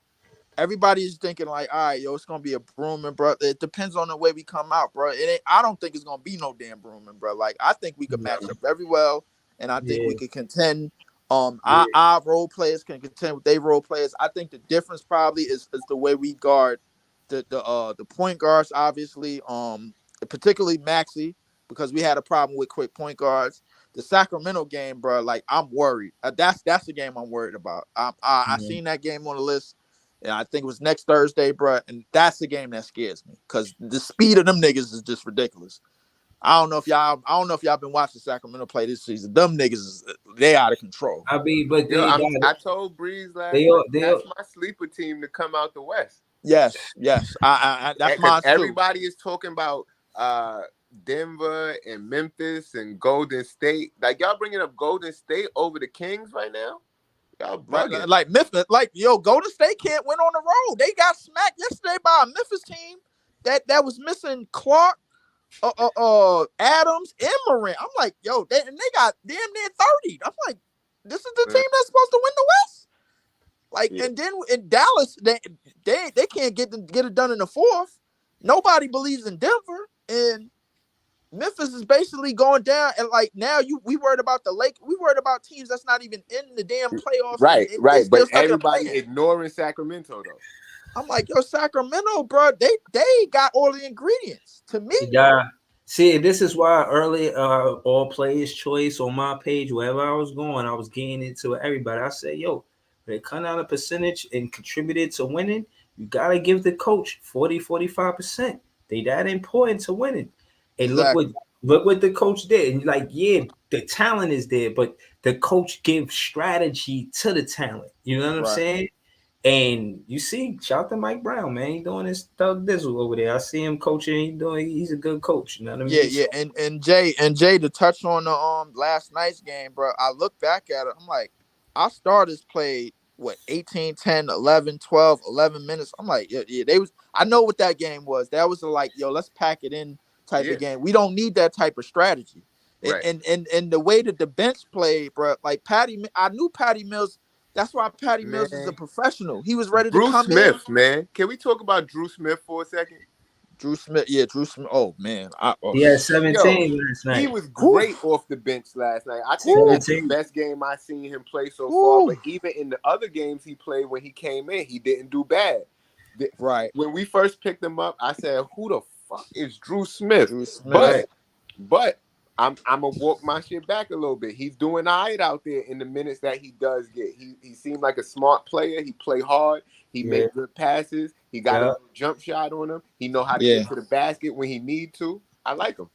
everybody's thinking like, all right, yo, it's gonna be a brooming, bro. It depends on the way we come out, bro. I don't think it's gonna be no damn brooming, bro. Like I think we could match up very well, and I think we could contend. Our role players can contend with their role players. I think the difference probably is the way we guard the point guards, obviously, particularly Maxey, because we had a problem with quick point guards. The Sacramento game, bro, like I'm worried. That's the game I'm worried about. I seen that game on the list. And I think it was next Thursday, bro. And that's the game that scares me because the speed of them niggas is just ridiculous. I don't know if y'all been watching Sacramento play this season. Them niggas, they out of control. I mean, but I told Breeze last night, that's my sleeper team to come out the West. Yes. I that's mine too. Everybody is talking about Denver and Memphis and Golden State. Like y'all bringing up Golden State over the Kings right now? Y'all Right, bugging. like Memphis, Golden State can't win on the road. They got smacked yesterday by a Memphis team that was missing Clark, Adams, and Morant. I'm like, yo, they got damn near 30. I'm like, this is the team that's supposed to win the West. Like, Yeah. and then in Dallas, they can't get it done in the fourth. Nobody believes in Denver, and Memphis is basically going down. And like now, we worried about the Lake. We worried about teams that's not even in the damn playoffs, and they Right. still But stuck in the everybody play-in. ignoring Sacramento though. I'm like, yo, Sacramento, bro, they got all the ingredients to me. Yeah. See, this is why early all players choice on my page, wherever I was going, I was getting into everybody. I said, yo, they cut out a percentage and contributed to winning. You gotta give the coach 40-45%. They that important to winning. And Exactly. look what the coach did. And like, yeah, the talent is there, but the coach gives strategy to the talent. You know what I'm Right. saying? And you see, shout to Mike Brown, man. He doing his thug dizzle over there. I see him coaching. He's a good coach. You know what I Yeah, mean? yeah. So, And Jay, to touch on the last night's game, bro. I look back at it. I'm like, our starters played what 18, 10, 11, 12, 11 minutes. I'm like, yeah, they was. I know what that game was. That was like, yo, let's pack it in type Yeah. of game. We don't need that type of strategy. And Right. and and, and the way that the bench played, bro. Like I knew Patty Mills. That's why Patty Mills is a Man. professional. He was ready to Drew come in. Smith, man. Can we talk about Drew Smith for a second? Drew Smith, yeah, Drew Smith. Oh man, he had Yo, 17 last he night. was whew, great off the bench last night. I think whew, that's the 17. best game I've seen him play so far. But whew. even in the other games he played when he came in, he didn't do bad. Right, When we first picked him up, I said, "Who the fuck is Drew Smith?" Drew Smith. Right. But I'm gonna walk my shit back a little bit. He's doing all right out there in the minutes that he does get. He seemed like a smart player. He play hard. He Yeah. make good passes. He got a Yeah. little jump shot on him. He know how to Yeah. get to the basket when he need to. I like him.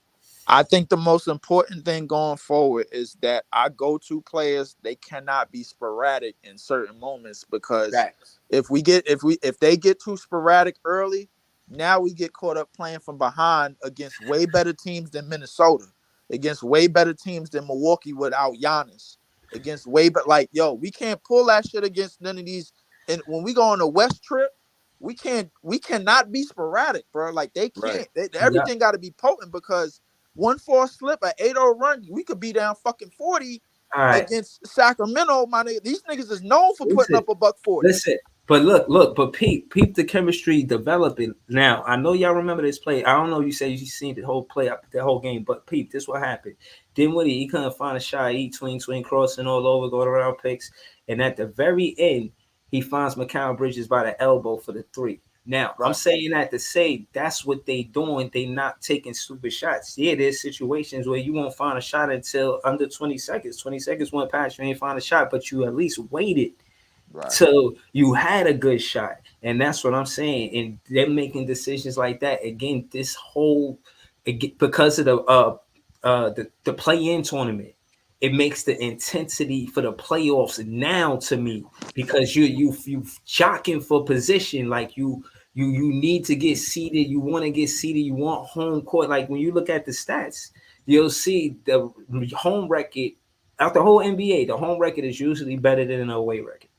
I think the most important thing going forward is that our go-to players, they cannot be sporadic in certain moments, because Facts. if they get too sporadic early, now we get caught up playing from behind against way better teams than Minnesota, against way better teams than Milwaukee without Giannis, against way but like yo, we can't pull that shit against none of these. And when we go on the West trip, we cannot be sporadic, bro. Like they Right. can't. Yeah. Everything got to be potent, because one false slip, an 8-0 run, we could be down fucking 40 All right. against Sacramento, my nigga. These niggas is known for putting Listen. up a buck 40. Listen. But look, but peep the chemistry developing. Now, I know y'all remember this play. I don't know if you say you seen the whole play, the whole game, but peep, this what happened. Dinwiddie, he couldn't find a shot. He tween crossing all over, going around picks. And at the very end, he finds Mikal Bridges by the elbow for the three. Now, I'm Right, saying that to say that's what they doing. They not taking stupid shots. Yeah, there's situations where you won't find a shot until under 20 seconds. 20 seconds went past, you ain't find a shot, but you at least waited right. till you had a good shot. And that's what I'm saying. And they're making decisions like that. Again, this whole because of the play-in tournament, it makes the intensity for the playoffs now to me, because you jockeying for position. Like you need to get seated, you want to get seated, you want home court. Like when you look at the stats, you'll see the home record out the whole NBA, the home record is usually better than an away record.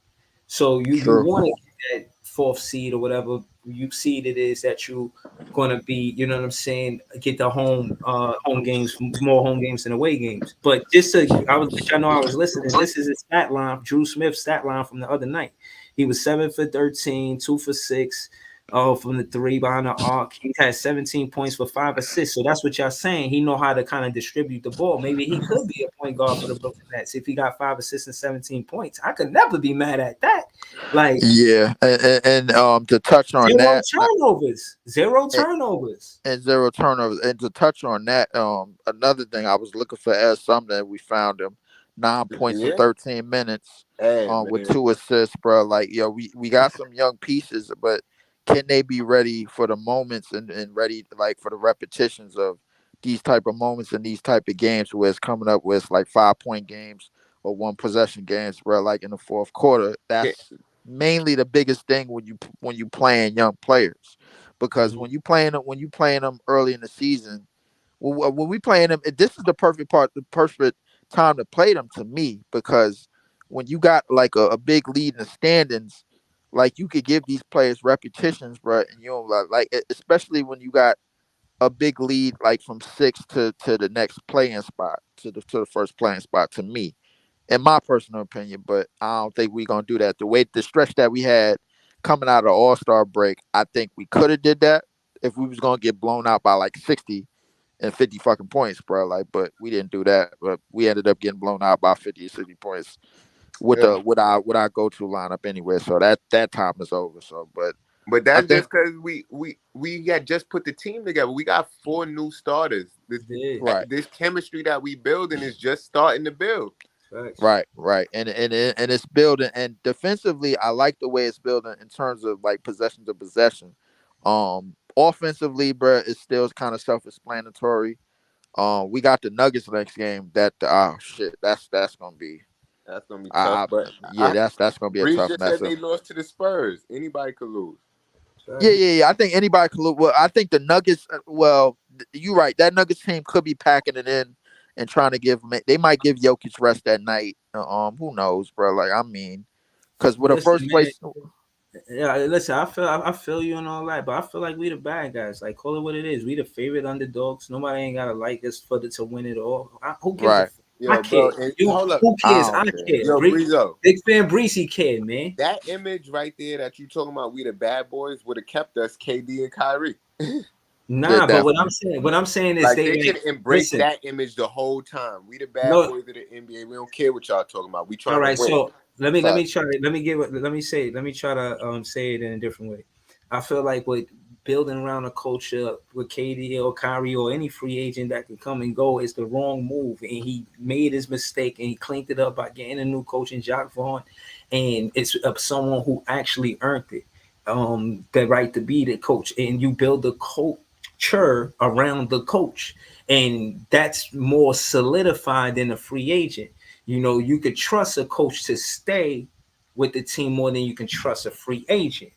So you True. want to get that fourth seed or whatever you seed it is that you gonna be, you know what I'm saying, get the home games, more home games than away games. But just to I know I was listening. This is his stat line, Drew Smith's stat line from the other night. He was 7 for 13, 2 for 6. From the three behind the arc, he had 17 points for 5 assists. So that's what y'all saying. He know how to kind of distribute the ball. Maybe he could be a point guard for the Brooklyn Nets if he got 5 assists and 17 points. I could never be mad at that. Like Yeah, and to touch on zero that, turnovers, zero and, turnovers. and zero turnovers, and to touch on that, another thing I was looking for as something, we found him 9 points in Yeah. 13 minutes, Hey with man. 2 assists, bro. Like yo, we got some young pieces, but can they be ready for the moments and ready like for the repetitions of these type of moments and these type of games where it's coming up with like 5 point games or one possession games, bro? Like in the fourth quarter, Can, that's mainly the biggest thing when you playing young players, because Mhm. when you playing them early in the season, when we playing them, this is the perfect part, the perfect time to play them to me, because when you got like a big lead in the standings, like you could give these players repetitions, bro, and you don't especially when you got a big lead like from six to the next playing spot, to the first playing spot, to me, in my personal opinion. But I don't think we're gonna do that. The stretch that we had coming out of the All-Star break, I think we could have did that if we was gonna get blown out by like 60 and 50 fucking points, bro. Like, but we didn't do that. But we ended up getting blown out by 50 or 60 points with Yeah. our go-to lineup anyway. So that time is over. So, but But I that's think just because we had just put the team together. We got 4 new starters. Did right. This chemistry that we building is just starting to build. facts. Right, and it's building, and defensively, I like the way it's building in terms of like possession to possession. Offensively, bro, it's still kind of self-explanatory. We got the Nuggets next game. That oh shit, that's gonna be, That's gonna be tough. But yeah, that's gonna be a Breeze tough just said matchup. they lost to the Spurs. Anybody could lose. Facts. Yeah. I think anybody could lose. Well, I think the Nuggets. Well, you're right. That Nuggets team could be packing it in and trying to give. They might give Jokic rest that night. Who knows, bro? Like, I mean, because with a Listen, first man. place, Yeah, listen. I feel you and all that, but I feel like we the bad guys. Like, call it what it is. We the favorite underdogs. Nobody ain't gotta like us for the to win it all. Who gives a? right? F- I Yo, care. bro, and You hold up. who I cares? I don't care. care. Yo, Breezo, Big fan Breezy care, man. that image right there that you talking about, we the bad boys, would have kept us KD and Kyrie. Yeah, Nah, but definitely. what I'm saying is Like they they should like have embraced listen. that image the whole time. We the bad No, boys of the NBA. We don't care what y'all talking about. We all trying to right, win. so let me Fact. try let me try to say it in a different way. I feel like with building around a culture with KD or Kyrie or any free agent that can come and go is the wrong move, and he made his mistake and he cleaned it up by getting a new coach in Jacques Vaughn, and it's someone who actually earned it, the right to be the coach, and you build the culture around the coach, and that's more solidified than a free agent. You know, you could trust a coach to stay with the team more than you can trust a free agent.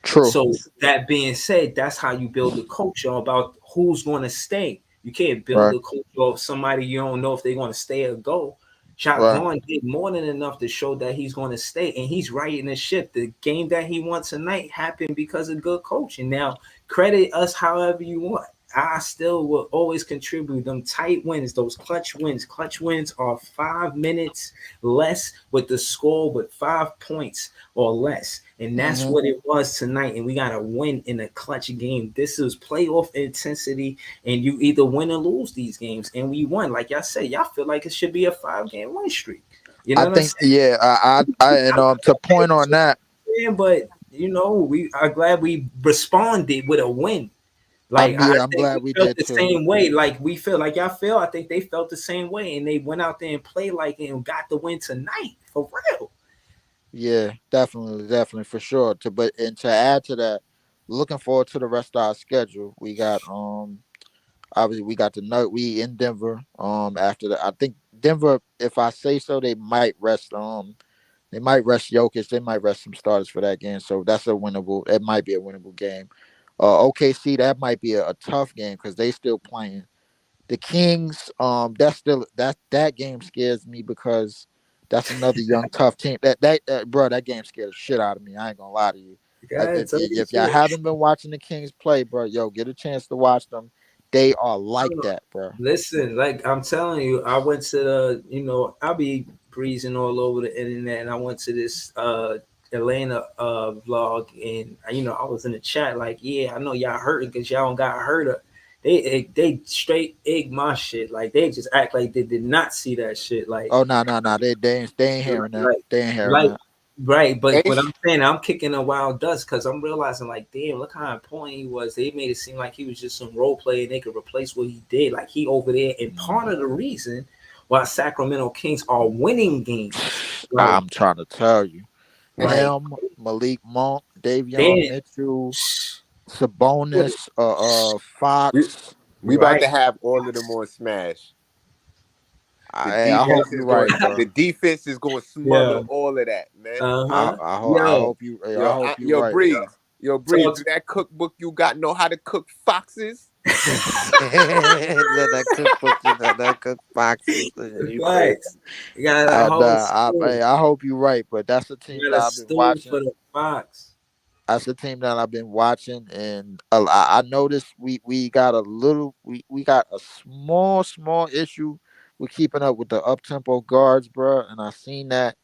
True. So that being said, that's how you build the culture about who's going to stay. You can't build Right. a culture of somebody you don't know if they're going to stay or go. Jacques Right. Vaughn did more than enough to show that he's going to stay, and he's righting the ship. The game that he won tonight happened because of good coaching. Now, credit us however you want. I still will always contribute them tight wins, those clutch wins. Clutch wins are 5 minutes less with the score, with 5 points or less. And that's Hmm. what it was tonight. And we got to win in a clutch game. This is playoff intensity, and you either win or lose these games. And we won. Like y'all said, y'all feel like it should be a 5 game win streak. You know I what I'm think, saying? yeah, and to point on that, But you know, we are glad we responded with a win. Like I I'm think glad we we felt did the too. same way. Like we feel like y'all feel. I think they felt the same way, and they went out there and played like it and got the win tonight for real. Yeah, definitely for sure. To add to that, looking forward to the rest of our schedule. We got obviously we got the nut we in Denver. After that, I think Denver, if I say so, they might rest Jokic. They might rest some starters for that game. So that's a winnable. It might be a winnable game. OKC, that might be a tough game because they still playing. The Kings, that's still that game scares me because that's another young tough team. Bro, that game scared the shit out of me. I ain't gonna lie to you. God, If tell you if y'all shit. haven't been watching the Kings play, bro, yo, get a chance to watch them. They are like that, bro. Listen, like I'm telling you, I went to the, I'll be breezing all over the internet, and I went to this Atlanta vlog, and I was in the chat like, yeah, I know y'all hurting because y'all don't got hurt. They straight egg my shit, like they just act like they did not see that shit, Oh, no. They ain't hearing that. like, They ain't hearing like that. right. But And what I'm saying, I'm kicking a wild dust because I'm realizing, like, damn, look how important he was. They made it seem like he was just some role player and they could replace what he did. Like he over there, and part of the reason why Sacramento Kings are winning games, like, I'm trying to tell you. like Him, Malik Monk, Davion they, Mitchell, Sabonis, we Fox. we about right, to have all of them on smash. The I yeah, hope defense you're is going. right, bro. The defense is going to smother yeah, all of that, man. uh huh, I yo, hope you. I Yo, hope you're yo, right, Breeze. bro. Yo, Breeze, Talk do that cookbook you got know how to cook foxes? That cookbook, that cook boxes. You crazy? Facts. You got a whole stew. I hope you're right, but that's the team You that got a I've been stew watching. for the fox. That's the team that I've been watching, and I noticed we got a little we got a small issue with keeping up with the up tempo guards, bro. And I seen that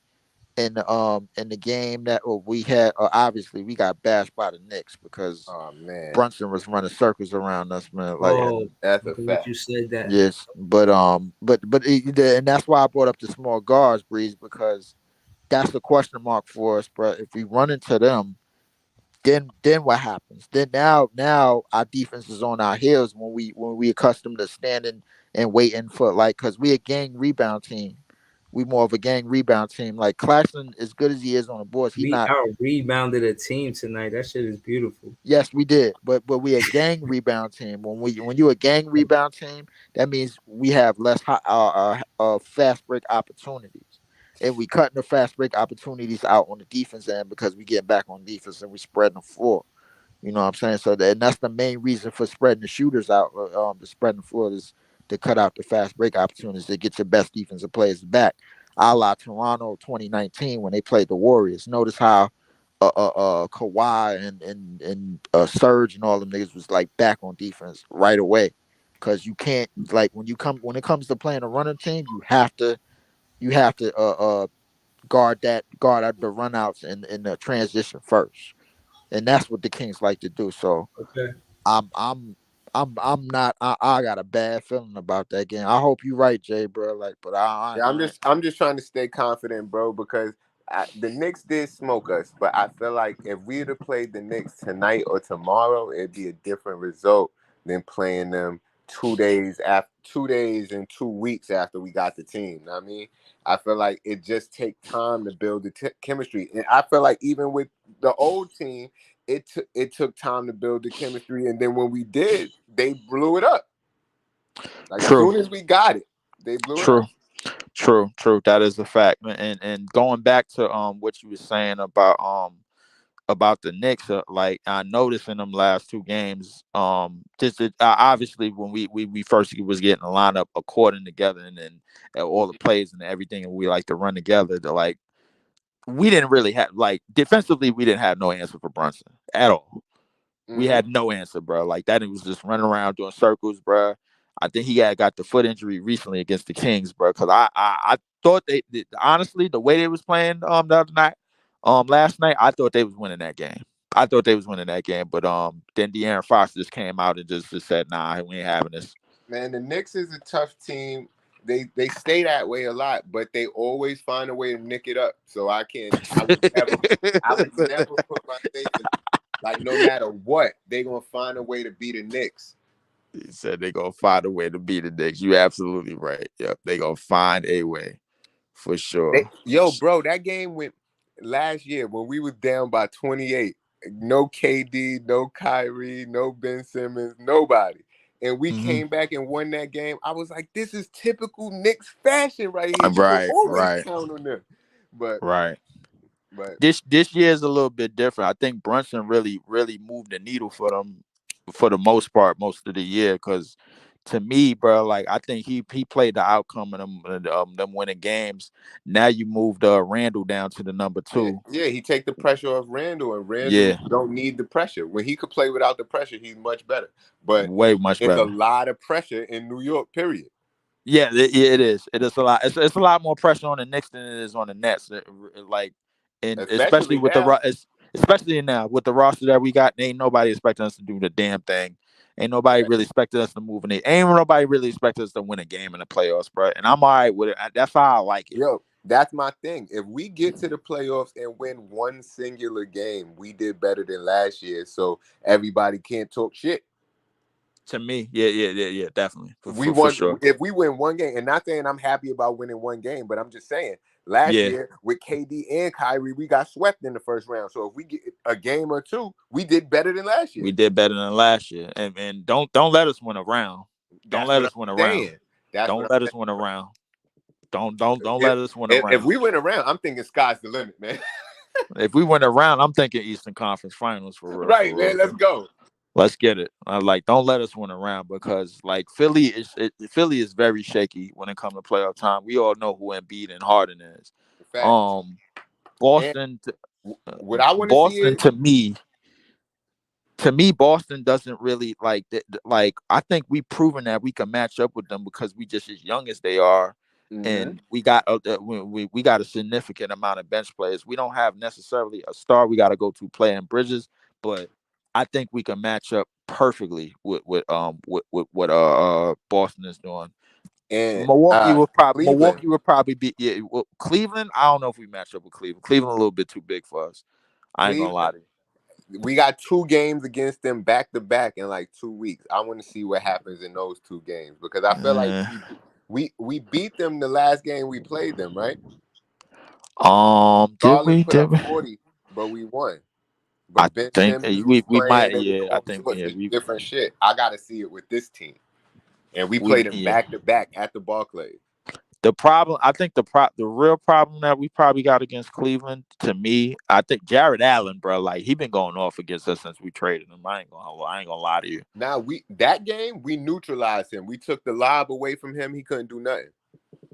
in the game that we had. Obviously, we got bashed by the Knicks because Oh man, Brunson was running circles around us, man. Like, Oh, that's I'm a glad fact. you said that. yes, and that's why I brought up the small guards, Breeze, because that's the question mark for us, bro. If we run into them, then what happens? Then now our defense is on our heels when we accustomed to standing and waiting for, like, because we a gang rebound team. We more of a gang rebound team. Like Claxton, as good as he is on the boards, he We not. out rebounded a team tonight. That shit is beautiful. Yes, we did, but we a gang rebound team. When you a gang rebound team, that means we have less fast break opportunities, and we cutting the fast break opportunities out on the defense end because we get back on defense and we spreading the floor. You know what I'm saying? So and that's the main reason for spreading the shooters out, to spreading the floor is to cut out the fast break opportunities to get your best defensive players back. A la Toronto 2019 when they played the Warriors. Notice how Kawhi and Serge and all them niggas was like back on defense right away, because you can't, like, when it comes to playing a running team, you have to guard out the runouts and the transition first, and that's what the Kings like to do. So Okay. I'm I'm I'm not. I got a bad feeling about that game. I hope you're right, Jay, bro. Like, but Yeah, I'm just trying to stay confident, bro, because the Knicks did smoke us, but I feel like if we'd have played the Knicks tonight or tomorrow, it'd be a different result than playing them 2 days after, 2 days and 2 weeks after we got the team. Know what I mean, I feel like it just take time to build the chemistry, and I feel like even with the old team, it took time to build the chemistry, and then when we did, they blew it up. Like true, soon as we got it, they blew it true, up. true. That is a fact, man. And going back to what you were saying about the Knicks, like I noticed in them last two games, obviously when we first was getting the lineup according together, and then all the plays and everything, and we like to run together. To like, we didn't really have, like, defensively, we didn't have no answer for Brunson at all. We Hmm. had no answer, bro. Like that, it was just running around doing circles, bro. I think he had got the foot injury recently against the Kings, bro. Because I thought honestly, the way they was playing the other night, last night, I thought they was winning that game. I thought they was winning that game, but then De'Aaron Fox just came out and just said, "Nah, we ain't having this." Man, the Knicks is a tough team. They stay that way a lot, but they always find a way to nick it up. So I can't. I would never put my faith in. Like no matter what, they gonna find a way to beat the Knicks. He said they gonna find a way to beat the Knicks. You absolutely right. Yep, they gonna find a way for sure. Yo, bro, that game went last year when we was down by 28. No KD, no Kyrie, no Ben Simmons, nobody. And we Hmm. came back and won that game. I was like, this is typical Knicks fashion right here. You can Right, always right, count on them. But right. but This year is a little bit different. I think Brunson really moved the needle for them for the most part, most of the year. Because to me, bro, like I think he played the outcome of them winning games. Now you moved Randall down to the number yeah, two. yeah, he take the pressure off Randall, and Randall Yeah, don't need the pressure. When he could play without the pressure, he's much better. But way much it's a better. lot of pressure in New York, period. Yeah, it is. It is a lot. It's a lot more pressure on the Knicks than it is on the Nets. Like, and especially Especially with now. especially now with the roster that we got, ain't nobody expecting us to do the damn thing. Ain't nobody really expecting us to move in it. Ain't nobody really expecting us to win a game in the playoffs, bro. And I'm all right with it. That's how I like it. Yo, that's my thing. If we get to the playoffs and win one singular game, we did better than last year. So everybody can't talk shit. To me, yeah, definitely We for won sure. if we win one game, and not saying I'm happy about winning one game, but I'm just saying last Yeah, year with KD and Kyrie, we got swept in the first round. So if we get a game or two, we did better than last year. we did better than last year, and don't let us win a round. Don't That's let what us win a I'm round. saying. That's what Don't I'm let us win a round. Don't saying. let us win a If round. we win around, I'm thinking sky's the limit, man. If we went around, I'm thinking Eastern Conference Finals for real, Right, for real. man. Let's go. Let's get it. Like, don't let us win around because like Philly is very shaky when it comes to playoff time. We all know who Embiid and Harden is. Facts. Um, And Boston, what I want to see Boston is to me, Boston doesn't really like. I think we proven that we can match up with them because we just as young as they are, mm-hmm. and we got we got a significant amount of bench players. We don't have necessarily a star. We got to go to playing Bridges, but I think we can match up perfectly with what Boston is doing. And Cleveland. Milwaukee would probably be Cleveland. I don't know if we match up with Cleveland. Cleveland a little bit too big for us. I ain't gonna lie Cleveland. to you. We got 2 games against them back to back in like 2 weeks. I want to see what happens in those 2 games because I feel like Uh, we beat them the last game we played them, right? did Garland we? put Did up we? 40, but we won. I But Ben think Simmons was we playing. might. They was Yeah, I all think sorts of different shit. I got to see it with this team. And we we played them yeah. back to back at the Barclays. The problem, I think the real problem that we probably got against Cleveland, to me, I think Jared Allen, bro, like he been going off against us since we traded him. I ain't gonna lie to you. Now that game we neutralized him. We took the lob away from him. He couldn't do nothing.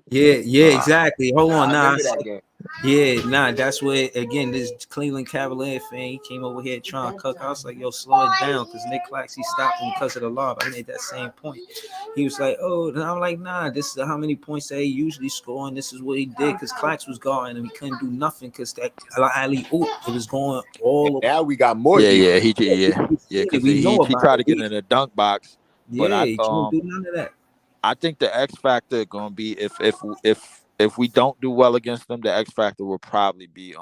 Yeah, Uh, exactly. Hold on, I remember that game. that's where again this Cleveland Cavalier fan he came over here trying to cook. I was like, yo, slow it down because Nick Claxey stopped him because of the lob. I made that same point. He was like, oh, and I'm like, nah, this is how many points they usually score, and this is what he did because Clax was guarding him. He couldn't do nothing because that alley oop it was going And all. now we got more yeah, defense. because We know he about tried it. to get in the dunk box, but Yeah, he couldn't do none of that. I think the X factor gonna be if we don't do well against them, the X factor will probably be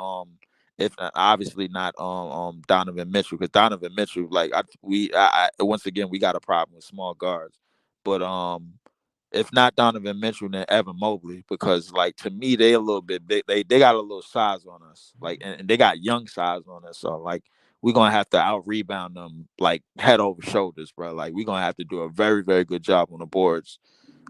if obviously not Donovan Mitchell because Donovan Mitchell like once again we got a problem with small guards, but if not Donovan Mitchell then Evan Mobley because like to me they a little bit big they got a little size on us like and they got young size on us so like we're gonna have to out rebound them like head over shoulders, bro. Like we're gonna have to do a very, very good job on the boards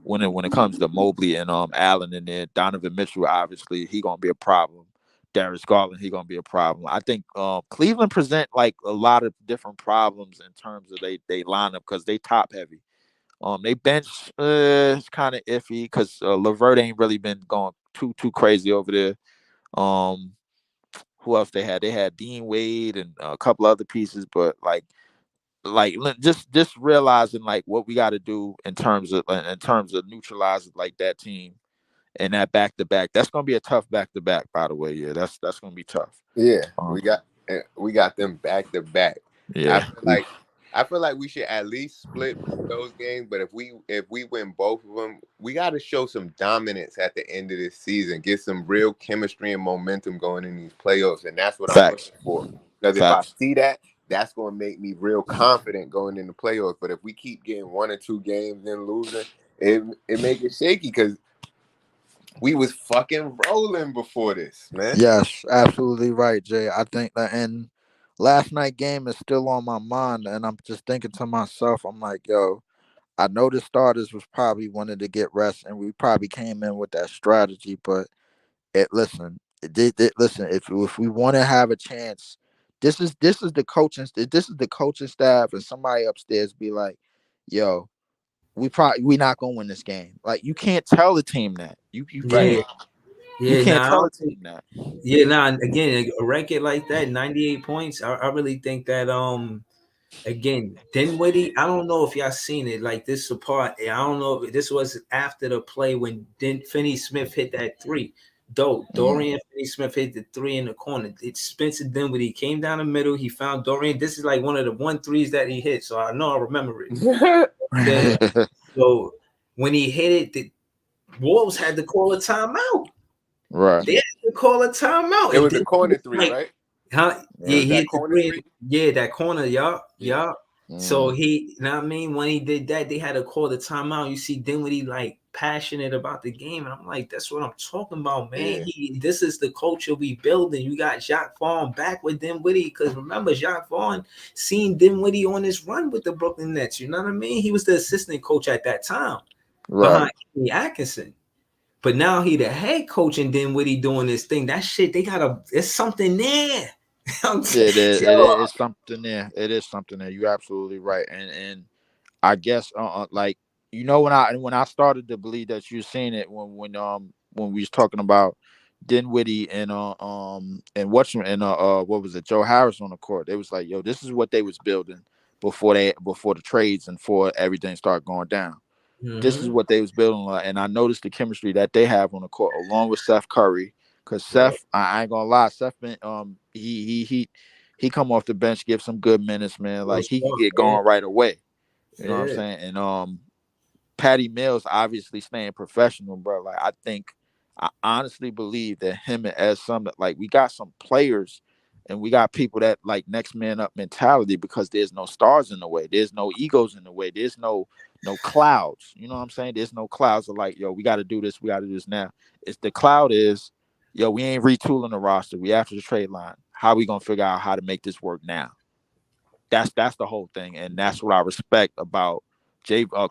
when it comes to Mobley and Allen and then Donovan Mitchell, obviously he gonna be a problem. Darius Garland, he gonna be a problem. I think Cleveland present like a lot of different problems in terms of they lineup because they top heavy. They bench is kind of iffy because Levert ain't really been going too crazy over there. Um, who else they had? They had Dean Wade and a couple other pieces, but just realizing like what we got to do in terms of neutralizing like that team and that back to back. That's gonna be a tough back to back, by the way. Yeah, that's gonna be tough. Yeah, Um, we got them back to back. I yeah, feel like I feel like we should at least split those games. But if we win both of them, we got to show some dominance at the end of this season. Get some real chemistry and momentum going in these playoffs, and that's what I'm facts, looking for. Because if I facts. see that, that's going to make me real confident going in the playoffs. But if we keep getting 1 or 2 games and losing, it make it shaky because we was fucking rolling before this, man. Yes, absolutely right, Jay. I think that and last night game is still on my mind, and I'm just thinking to myself, I'm like, yo, I know the starters was probably wanted to get rest, and we probably came in with that strategy, but listen. If we want to have a chance, this is the coaching staff and somebody upstairs be like, yo, we not gonna win this game. Like you can't tell the team that you Yeah, can't you yeah. can't Nah, I tell a don't think. team that. Yeah, nah. Again, a record like that, 98 points. I really think that again, Dinwiddie. I don't know if y'all seen it. Like this apart. I don't know if this was after the play when Finney Smith hit that three. Mm. Dorian Finney-Smith hit the three in the corner. It's Spencer Dinwiddie came down the middle. He found Dorian. This is like one of the 1 3s that he hit. So I know I remember it. Then so when he hit it, the Wolves had to call a timeout. Right. They had to call a timeout. It And was a then corner 3, like, right? huh? It Yeah, Right. was he that hit the corner three. 3. Yeah, that corner, y'all. Yeah. Yeah. So Mm. he, you know what I mean? When he did that, they had to call the timeout. You see Dinwiddie like passionate about the game. And I'm like, that's what I'm talking about, man. Yeah. This is the culture we building. You got Jacques Vaughn back with Dinwiddie. Because remember, Jacques Vaughn seen Dinwiddie on his run with the Brooklyn Nets. You know what I mean? He was the assistant coach at that time Right. behind Kenny Atkinson. But now he the head coach, and then what he doing this thing? That shit, it's something there. It is. It Yo, is something there. It is something there. You're absolutely right. And I guess like when I started to believe that you're seeing it when we was talking about Dinwiddie and what was it, Joe Harris on the court. They was like, yo, this is what they was building before the trades and before everything started going down. This is mm-hmm. what they was building like, and I noticed the chemistry that they have on the court along with Seth Curry. Cause Right. Seth, I ain't gonna lie, Seth been he come off the bench, give some good minutes, man. Real Like he could smart, get man. going right away. You know what I'm Yeah. saying? And Patty Mills obviously staying professional, bro. Like I honestly believe that him and Ed Summit, like we got some players and we got people that like next man up mentality because there's no stars in the way. There's no egos in the way. There's no clouds. You know what I'm saying? There's no clouds of like, yo, we got to do this. We got to do this now. It's the cloud is, yo, we ain't retooling the roster. We after the trade line. How we gonna figure out how to make this work now? That's the whole thing, and that's what I respect about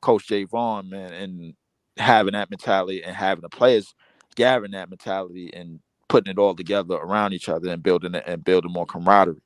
Coach Jay Vaughn, man, and having that mentality and having the players gathering that mentality and putting it all together around each other and building more camaraderie.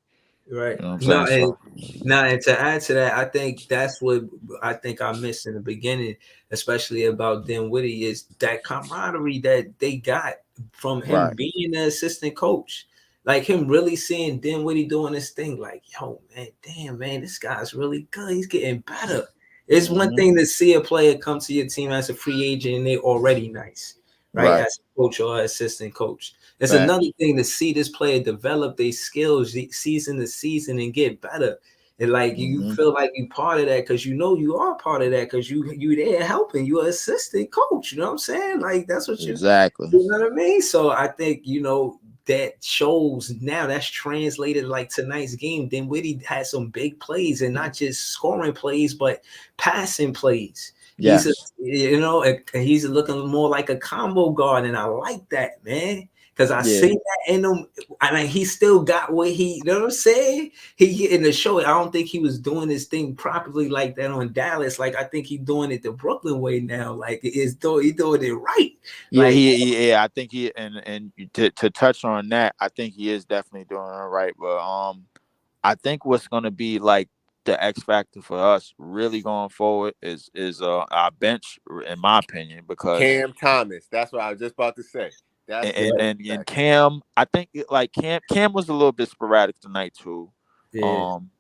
Right. You know what I'm No, saying? and So now, and to add to that, I think that's what I think I missed in the beginning, especially about Dinwiddie, is that camaraderie that they got from him right. being the assistant coach. Like him really seeing Dinwiddie doing this thing, like, yo, man, damn, man, this guy's really good. He's getting better. It's one Hmm. thing to see a player come to your team as a free agent and they're already nice, right? Right. As a coach or assistant coach. It's another Facts. thing to see this player develop their skills season to season and get better. And like you Hmm. feel like you part of that because you know you are part of that because you there helping, you're assistant coach. You know what I'm saying? Like that's what Exactly. you know what I mean? So I think, that shows now that's translated like tonight's game. Dinwiddie had some big plays and not just scoring plays, but passing plays. Yes. He's looking more like a combo guard, and I like that, man. Because I Yeah. see that in him. I mean, he still got what you know what I'm saying? He in the show, I don't think he was doing this thing properly like that on Dallas. Like I think he's doing it the Brooklyn way now. Like he doing it right. Yeah, Like yeah, I think and to touch on that, I think he is definitely doing it right. But I think what's gonna be like the X factor for us really going forward is our bench, in my opinion, because Cam Thomas. That's what I was just about to say. That's the yeah, and Cam, I think like Cam was a little bit sporadic tonight too. yeah. Um,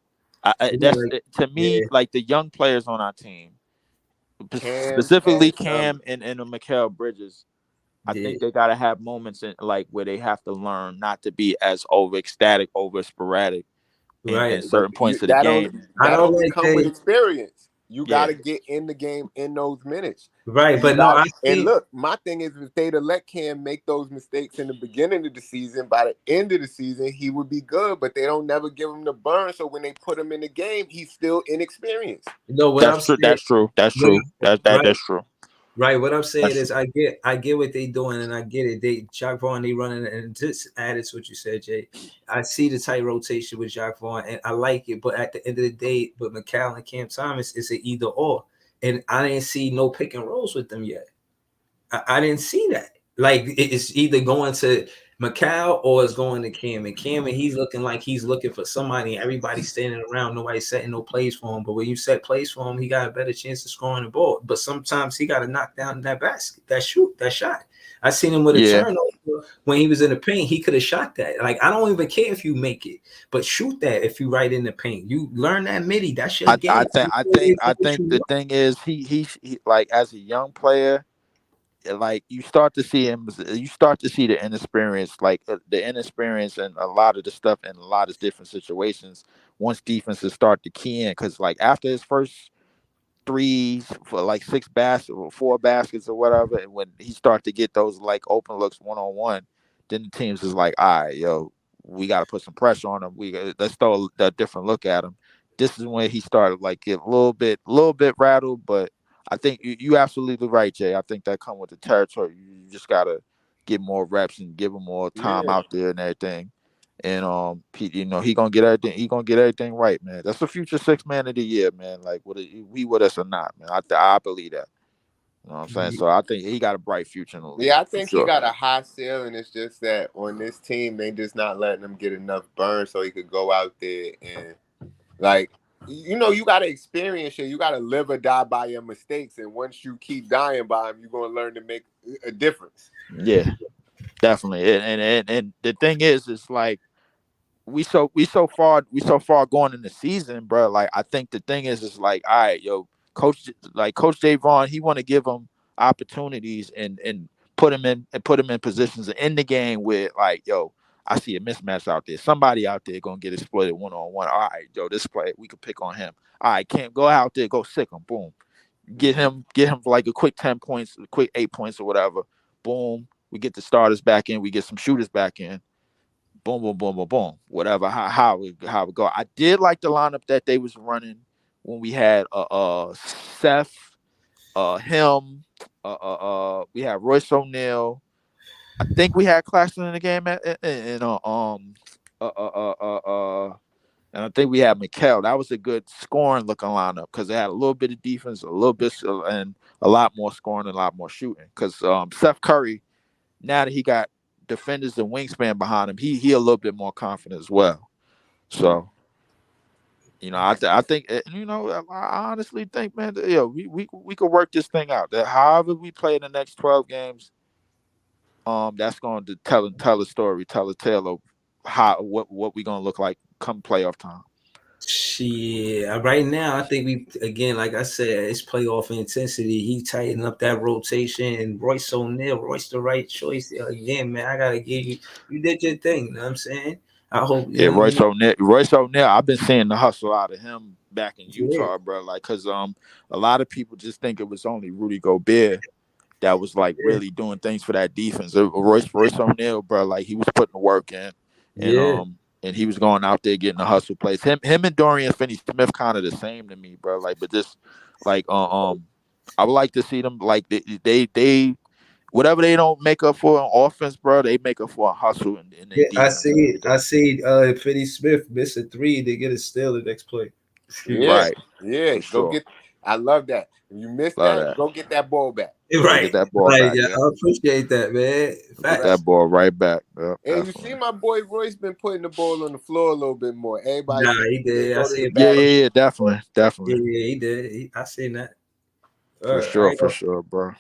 Like, to me yeah, like the young players on our team, Cam specifically and Thomas. Cam and Mikael Bridges. I yeah. think they gotta have moments in like where they have to learn not to be as over ecstatic, over sporadic in Right. But certain points of the that only game. I that don't only like come with they experience. You got Yeah, to get in the game in those minutes. right, You but no, got I and see look. My thing is, if they'd have let Cam make those mistakes in the beginning of the season, by the end of the season, he would be good. But they don't never give him the burn. So when they put him in the game, he's still inexperienced. what I'm that's true. saying. That's true. That's What true. right, That's true. right. What I'm saying That's is true. I get what they doing and I get it. Jacques Vaughn, they running, and just added to what you said, Jay. I see the tight rotation with Jacques Vaughn and I like it, but at the end of the day, with McCall and Cam Thomas, it's an either or. And I didn't see no pick and rolls with them yet. I didn't see that. Like it's either going to Macau or it's going to Cam. And Cam, and he's looking like he's looking for somebody. Everybody's standing around. Nobody's setting no plays for him. But when you set plays for him, he got a better chance of scoring the ball. But sometimes he got to knock down that basket, that shot. I seen him with a Yeah, turnover when he was in the paint. He could have shot that. Like I don't even care if you make it, but shoot that if you right in the paint. You learn that midi. That's your game. I think the thing is he like as a young player, like you start to see him, you start to see the inexperience, like the inexperience and a lot of the stuff in a lot of different situations once defenses start to key in, because like after his first threes for like 6 baskets or 4 baskets or whatever. And when he start to get those like open looks 1-on-1, then the teams is like, all right, yo, we got to put some pressure on him. Let's throw a different look at him. This is when he started like get a little bit rattled. But I think you absolutely right, Jay. I think that come with the territory. You just gotta get more reps and give him more time Yeah, out there and everything. And he gonna get everything. He gonna get everything right, man. That's the future 6 man of the year, man. Like, we with us or not, man. I believe that. You know what I'm saying? So I think he got a bright future in the league Yeah, I for think he sure. got a high ceiling. It's just that on this team, they just not letting him get enough burn so he could go out there and like, you got to experience it. You got to live or die by your mistakes. And once you keep dying by them, you're gonna learn to make a difference. Yeah, definitely. And the thing is, it's like we so far going in the season, bro. Like I think the thing is like, all right, yo, Coach Javon, he want to give him opportunities and put him in positions in the game where like, yo, I see a mismatch out there. Somebody out there gonna get exploited 1-on-1. All right, yo, this play we could pick on him. All right, can't go out there, go sick him. Boom, get him for like a quick 10 points, a quick 8 points or whatever. Boom, we get the starters back in, we get some shooters back in, boom, boom, boom, boom, boom. Whatever, how it go. I did like the lineup that they was running when we had Seth, him, we had Royce O'Neal. I think we had Claxton in the game and I think we had Mikal. That was a good scoring looking lineup because they had a little bit of defense, a little bit, and a lot more scoring and a lot more shooting. Because Seth Curry, now that he got defenders and wingspan behind him, he a little bit more confident as well. So I think I honestly think, man, that, we could work this thing out. That however we play in the next 12 games, that's going to tell a story, tell a tale of what we gonna look like come playoff time. Shit, right now I think we again, like I said, it's playoff intensity. He tightened up that rotation, and Royce O'Neal, Royce the right choice again, man. I gotta give you did your thing. You know what I'm saying? I hope Yeah, Royce O'Neal, I've been seeing the hustle out of him back in yeah, Utah, bro. Like, cause a lot of people just think it was only Rudy Gobert that was like yeah, really doing things for that defense. Royce O'Neal, bro, like he was putting the work in, and yeah. he was going out there getting the hustle plays. Him and Dorian Finney-Smith kind of the same to me, bro. Like, but just like I would like to see them like they whatever they don't make up for on offense, bro, they make up for a hustle in their Yeah, I defense see every it. I day. see Finney Smith miss a three to get a steal the next play. Yeah, Right, yeah. for Go sure. get. I love that. If you missed Love that, that. go get that ball back. Go get Right, that ball right. back. Yeah, Yeah. I appreciate that, man. Go get Right. that Facts. ball right back. Yeah, And you see, definitely. my boy Royce been putting the ball on the floor a little bit more. Everybody Nah, saying, he yeah, did. I go to see the it. Yeah, basket. yeah, yeah. Definitely, Yeah, definitely. he did. I seen that. For I sure, ain't for gonna sure, bro.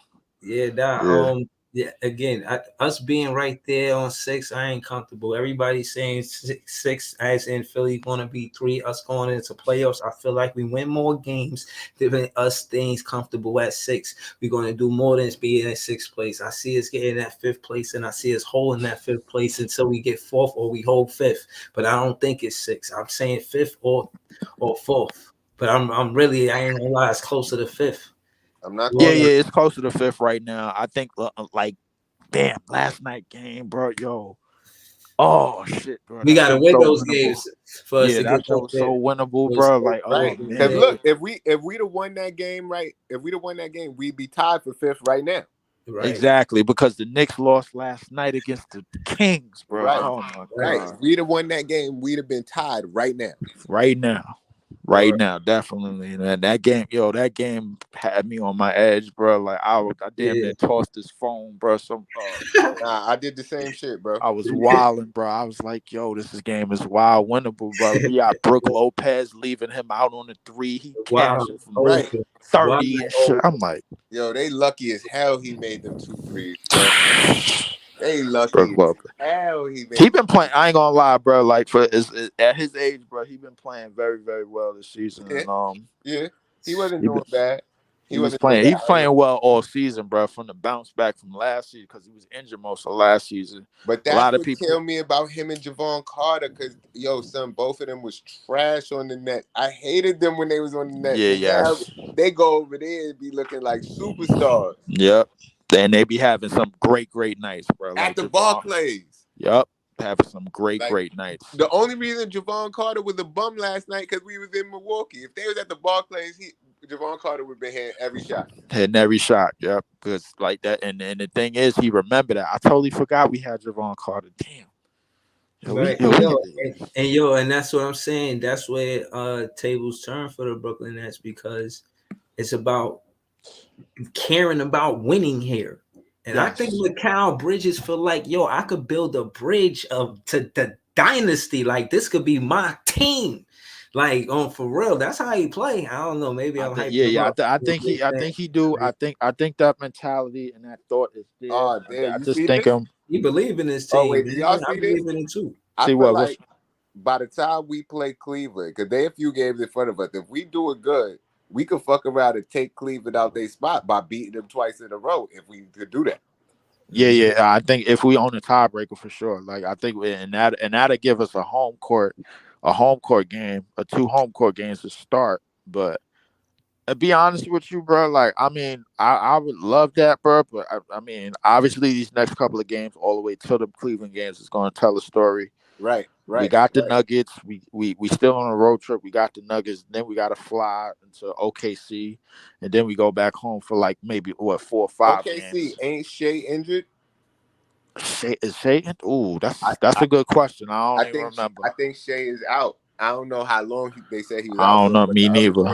Yeah, that Yeah. yeah. Again, us being right there on six, I ain't comfortable. Everybody's saying six, as in Philly going to be three. Us going into playoffs, I feel like we win more games than us staying comfortable at six. We're going to do more than being in sixth place. I see us getting that fifth place, and I see us holding that fifth place until we get fourth or we hold fifth. But I don't think it's six. I'm saying fifth or fourth. But I'm really, I ain't gonna lie, it's closer to fifth. I'm not Yeah, gonna lie. yeah. It's close to the fifth right now. I think, like, damn, last night game, bro. Yo, oh shit, bro. We That got shit to was win so those winnable. games for us Yeah, to get that shit up was there. so winnable, Was bro. so Like, oh Right? winnable, Because man. man. look, if we'd have won that game, right? If we'd have won that game, we'd be tied for fifth right now. Right, Exactly, because the Knicks lost last night against the Kings, bro. Right. Oh my right. Right. If god. we'd have won that game, we'd have been tied right now. Right now. All Right right. now, definitely. And that game, yo, that game had me on my edge, bro. Like I damn Yeah. near tossed this phone, bro. So, oh shit. Nah, I did the same shit, bro. I was wilding, bro. I was like, yo, game is wild winnable, bro. We got Brooke Lopez leaving him out on the three. He Wow. cashing from Right. Open. Wow. 30 and shit. I'm like, Yo, they lucky as hell he made them 2 threes, bro. They Brooke lucky as Lopez. hell he He made them. been playing. I ain't gonna lie, bro. Like at his age, bro, he been playing very, very well this season. Yeah, And yeah. He wasn't he been doing bad. He He was wasn't doing playing. bad. He was playing well all season, bro. From the bounce back from last season because he was injured most of last season. But A that's lot of what people. killed me about him and Javon Carter, because yo, son, both of them was trash on the net. I hated them when they was on the net, Yeah. and now Yes. they go over there and be looking like superstars Yep. And they be having some great, great nights, bro. at Like the Javon. Barclays. Yep. Having some great, Like great nights. the only reason Javon Carter was a bum last night because we was in Milwaukee. If they was at the Barclays, Javon Carter would have been hitting every shot. Hitting every shot. Yep. Because like that. And the thing is, he remembered that. I totally forgot we had Javon Carter. Damn. Yo, Right. And that's what I'm saying. That's where tables turn for the Brooklyn Nets because it's about caring about winning here. And I think Yes. Mikal Bridges feel like, yo, I could build a bridge to the dynasty. Like this could be my team. Like on for real. That's how he play. I don't know. Maybe I I'm think hyping him up. I think he do. I think that mentality and that thought is there. Oh damn, I you just see think this? him. He believe in his Oh team, wait, do man. y'all I see this? believe in it too. I See feel what? like by the time we play Cleveland, because they a few games in front of us, if we do it good, we could fuck around and take Cleveland out their spot by beating them twice in a row if we could do that. Yeah. I think if we own a tiebreaker for sure. Like I think, and that'll give us a home court game, or two home court games to start. But to be honest with you, bro, like I mean, I would love that, bro. But I mean, obviously, these next couple of games, all the way to the Cleveland games, is going to tell a story. Right, We right, got the right. Nuggets. We still on a road trip. We got the Nuggets. Then we got to fly into OKC, and then we go back home for like maybe what 4 or 5 OKC games. ain't Shea injured. Is Satan? Ooh, I, that's I a good question. I I don't even think remember. I think Shea is out. I don't know how long they said he was I out don't for, know. but Me neither.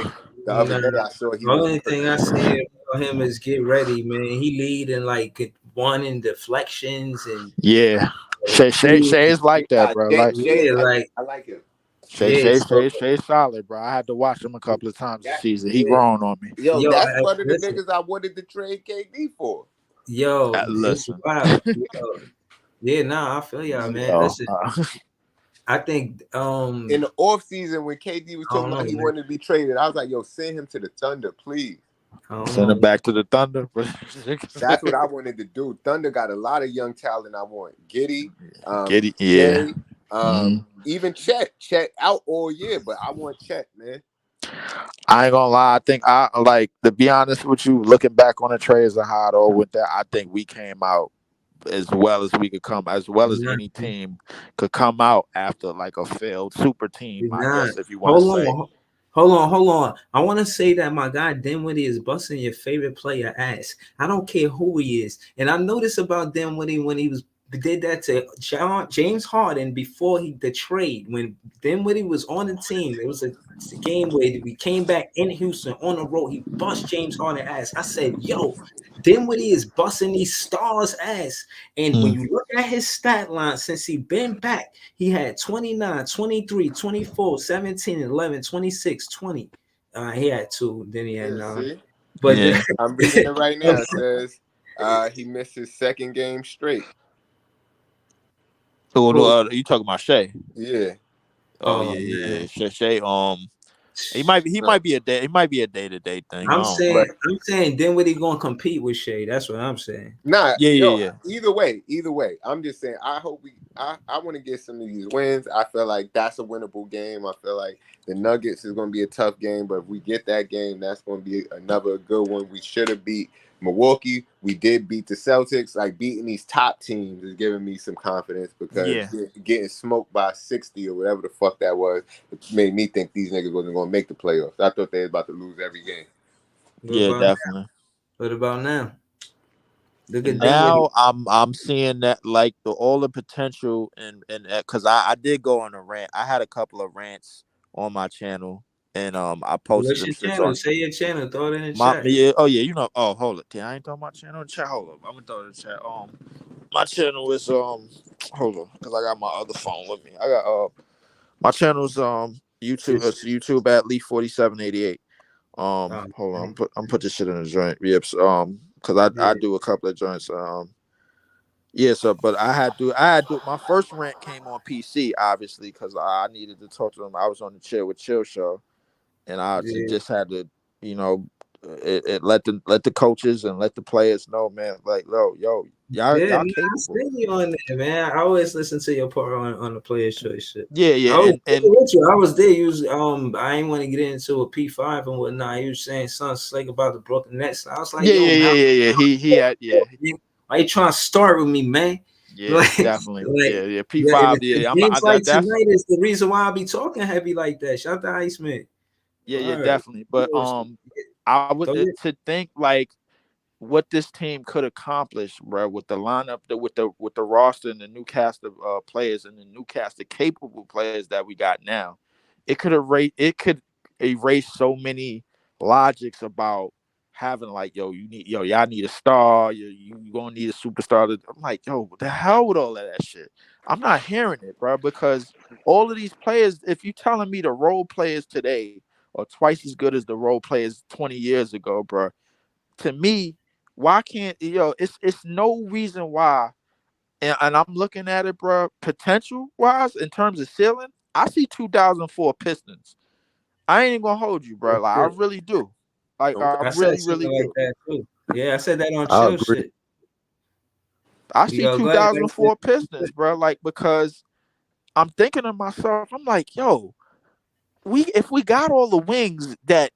the other Nah, day I saw he the was only hurt. thing I see about him is get ready, man. He lead in like one in deflections and Yeah, Shay is like that, Yeah, bro. Like Shea, yeah, like I like him. yeah. So Shay's solid, bro. I had to watch him a couple of times this That, season. He yeah, grown on me. yo, yo, that's one of the listen, niggas I wanted to trade KD for. it's Listen, wild. Yo, yeah, nah, I feel y'all, man. yo, Listen, I think In the off season when KD was I talking don't know, about he man. wanted to be traded, I was like, yo, send him to the Thunder, please. I don't send know, him man. back to the Thunder. That's what I wanted to do. Thunder got a lot of young talent I want. Giddy, Get it? Yeah. Shea, Mhm. even Chet. Chet out all year, but I want Chet, man. I ain't gonna lie. I think I like to be honest with you. Looking back on the trades and how it all went down, I think we came out as well as we could come, as well as Nah, any team could come out after like a failed super team. I nah. guess if you want to Hold say, on, hold on. I want to say that my guy Dinwiddie is busting your favorite player ass. I don't care who he is, and I noticed about Dinwiddie when he was did that to James Harden before the trade. When Dinwiddie was on the team, it was a game where we came back in Houston on the road. He bust James Harden ass. I said, "Yo, Dinwiddie is busting these stars ass." And when mm, you look at his stat line since he been back, he had 29, 23, 24, 17, 11, 26, 20. He had two, then he had Yeah, nine. see? But yeah. I'm reading it right now. It says he missed his second game straight. who? You talking about Shay? Yeah. Oh Oh yeah. man. Shay. He So, might be a day. It might be a day-to-day thing. I I'm don't saying know. but I'm saying Dinwiddie gonna compete with Shea. That's what I'm saying. nah, Yeah, yo, yeah, either way. I'm just saying I hope I want to get some of these wins. I feel like that's a winnable game. I feel like the Nuggets is gonna be a tough game, but if we get that game, that's gonna be another good one. We should have beat Milwaukee. We did beat the Celtics. Like beating these top teams is giving me some confidence because yeah, getting smoked by 60 or whatever the fuck that was, it made me think these niggas wasn't gonna make the playoffs. I thought they was about to lose every game. What yeah. about Definitely. what about now? Look And at Dinwiddie. now I'm seeing that like all the potential and because I did go on a rant. I had a couple of rants on my channel and I posted What's them your shits channel? on Say your channel. Throw it in the my chat. yeah. Oh yeah, you know. Oh hold it, I ain't throwing my channel in the chat. Hold up, I'm gonna throw it in the chat. My channel is hold on, because I got my other phone with me. I got my channel's YouTube. Just It's YouTube at Leaf 4788. Hold on, I'm put this shit in the joint. Yep. Because I yeah, do a couple of joints. Yeah. So, but I had to. My first rant came on PC, obviously, because I needed to talk to them. I was on the Chill with Chill show, and I yeah. just had to, you know, it let the coaches and let the players know, man. Like, yo, Yeah, y'all man, I capable. see you on there, man. I always listen to your part on the player's choice shit. Yeah, I yeah, was and with you. I was there. You was, I ain't want to get into a P5 and whatnot. You was saying something slick about the Brooklyn Nets. I was like, yeah, yo, yeah, man, yeah, yeah, yeah. He had why you trying to start with me, man? yeah, definitely, Like, yeah. P yeah. And five, yeah. games like That's tonight is the reason why I be talking heavy like that. Shout out to Iceman. yeah, All yeah, right. definitely. But I would Throw it. to think like what this team could accomplish, bro, with the lineup, with the roster and the new cast of players and the new cast of capable players that we got now, it could erase so many logics about having like, y'all need a star. You gonna need a superstar. I'm like, yo, what the hell with all of that shit? I'm not hearing it, bro, because all of these players, if you telling me the role players today are twice as good as the role players 20 years ago, bro, to me, why can't it's no reason why. And I'm looking at it, bro, potential wise in terms of ceiling. I see 2004 Pistons. I ain't even gonna hold you, bro. Like I really do. Like I I said really, really something like do. that too. Yeah, I said that on I chill agree. shit. I see Yo, go ahead, Gangsta. 2004 Pistons, bro. Like because I'm thinking to myself, I'm like, yo, if we got all the wings that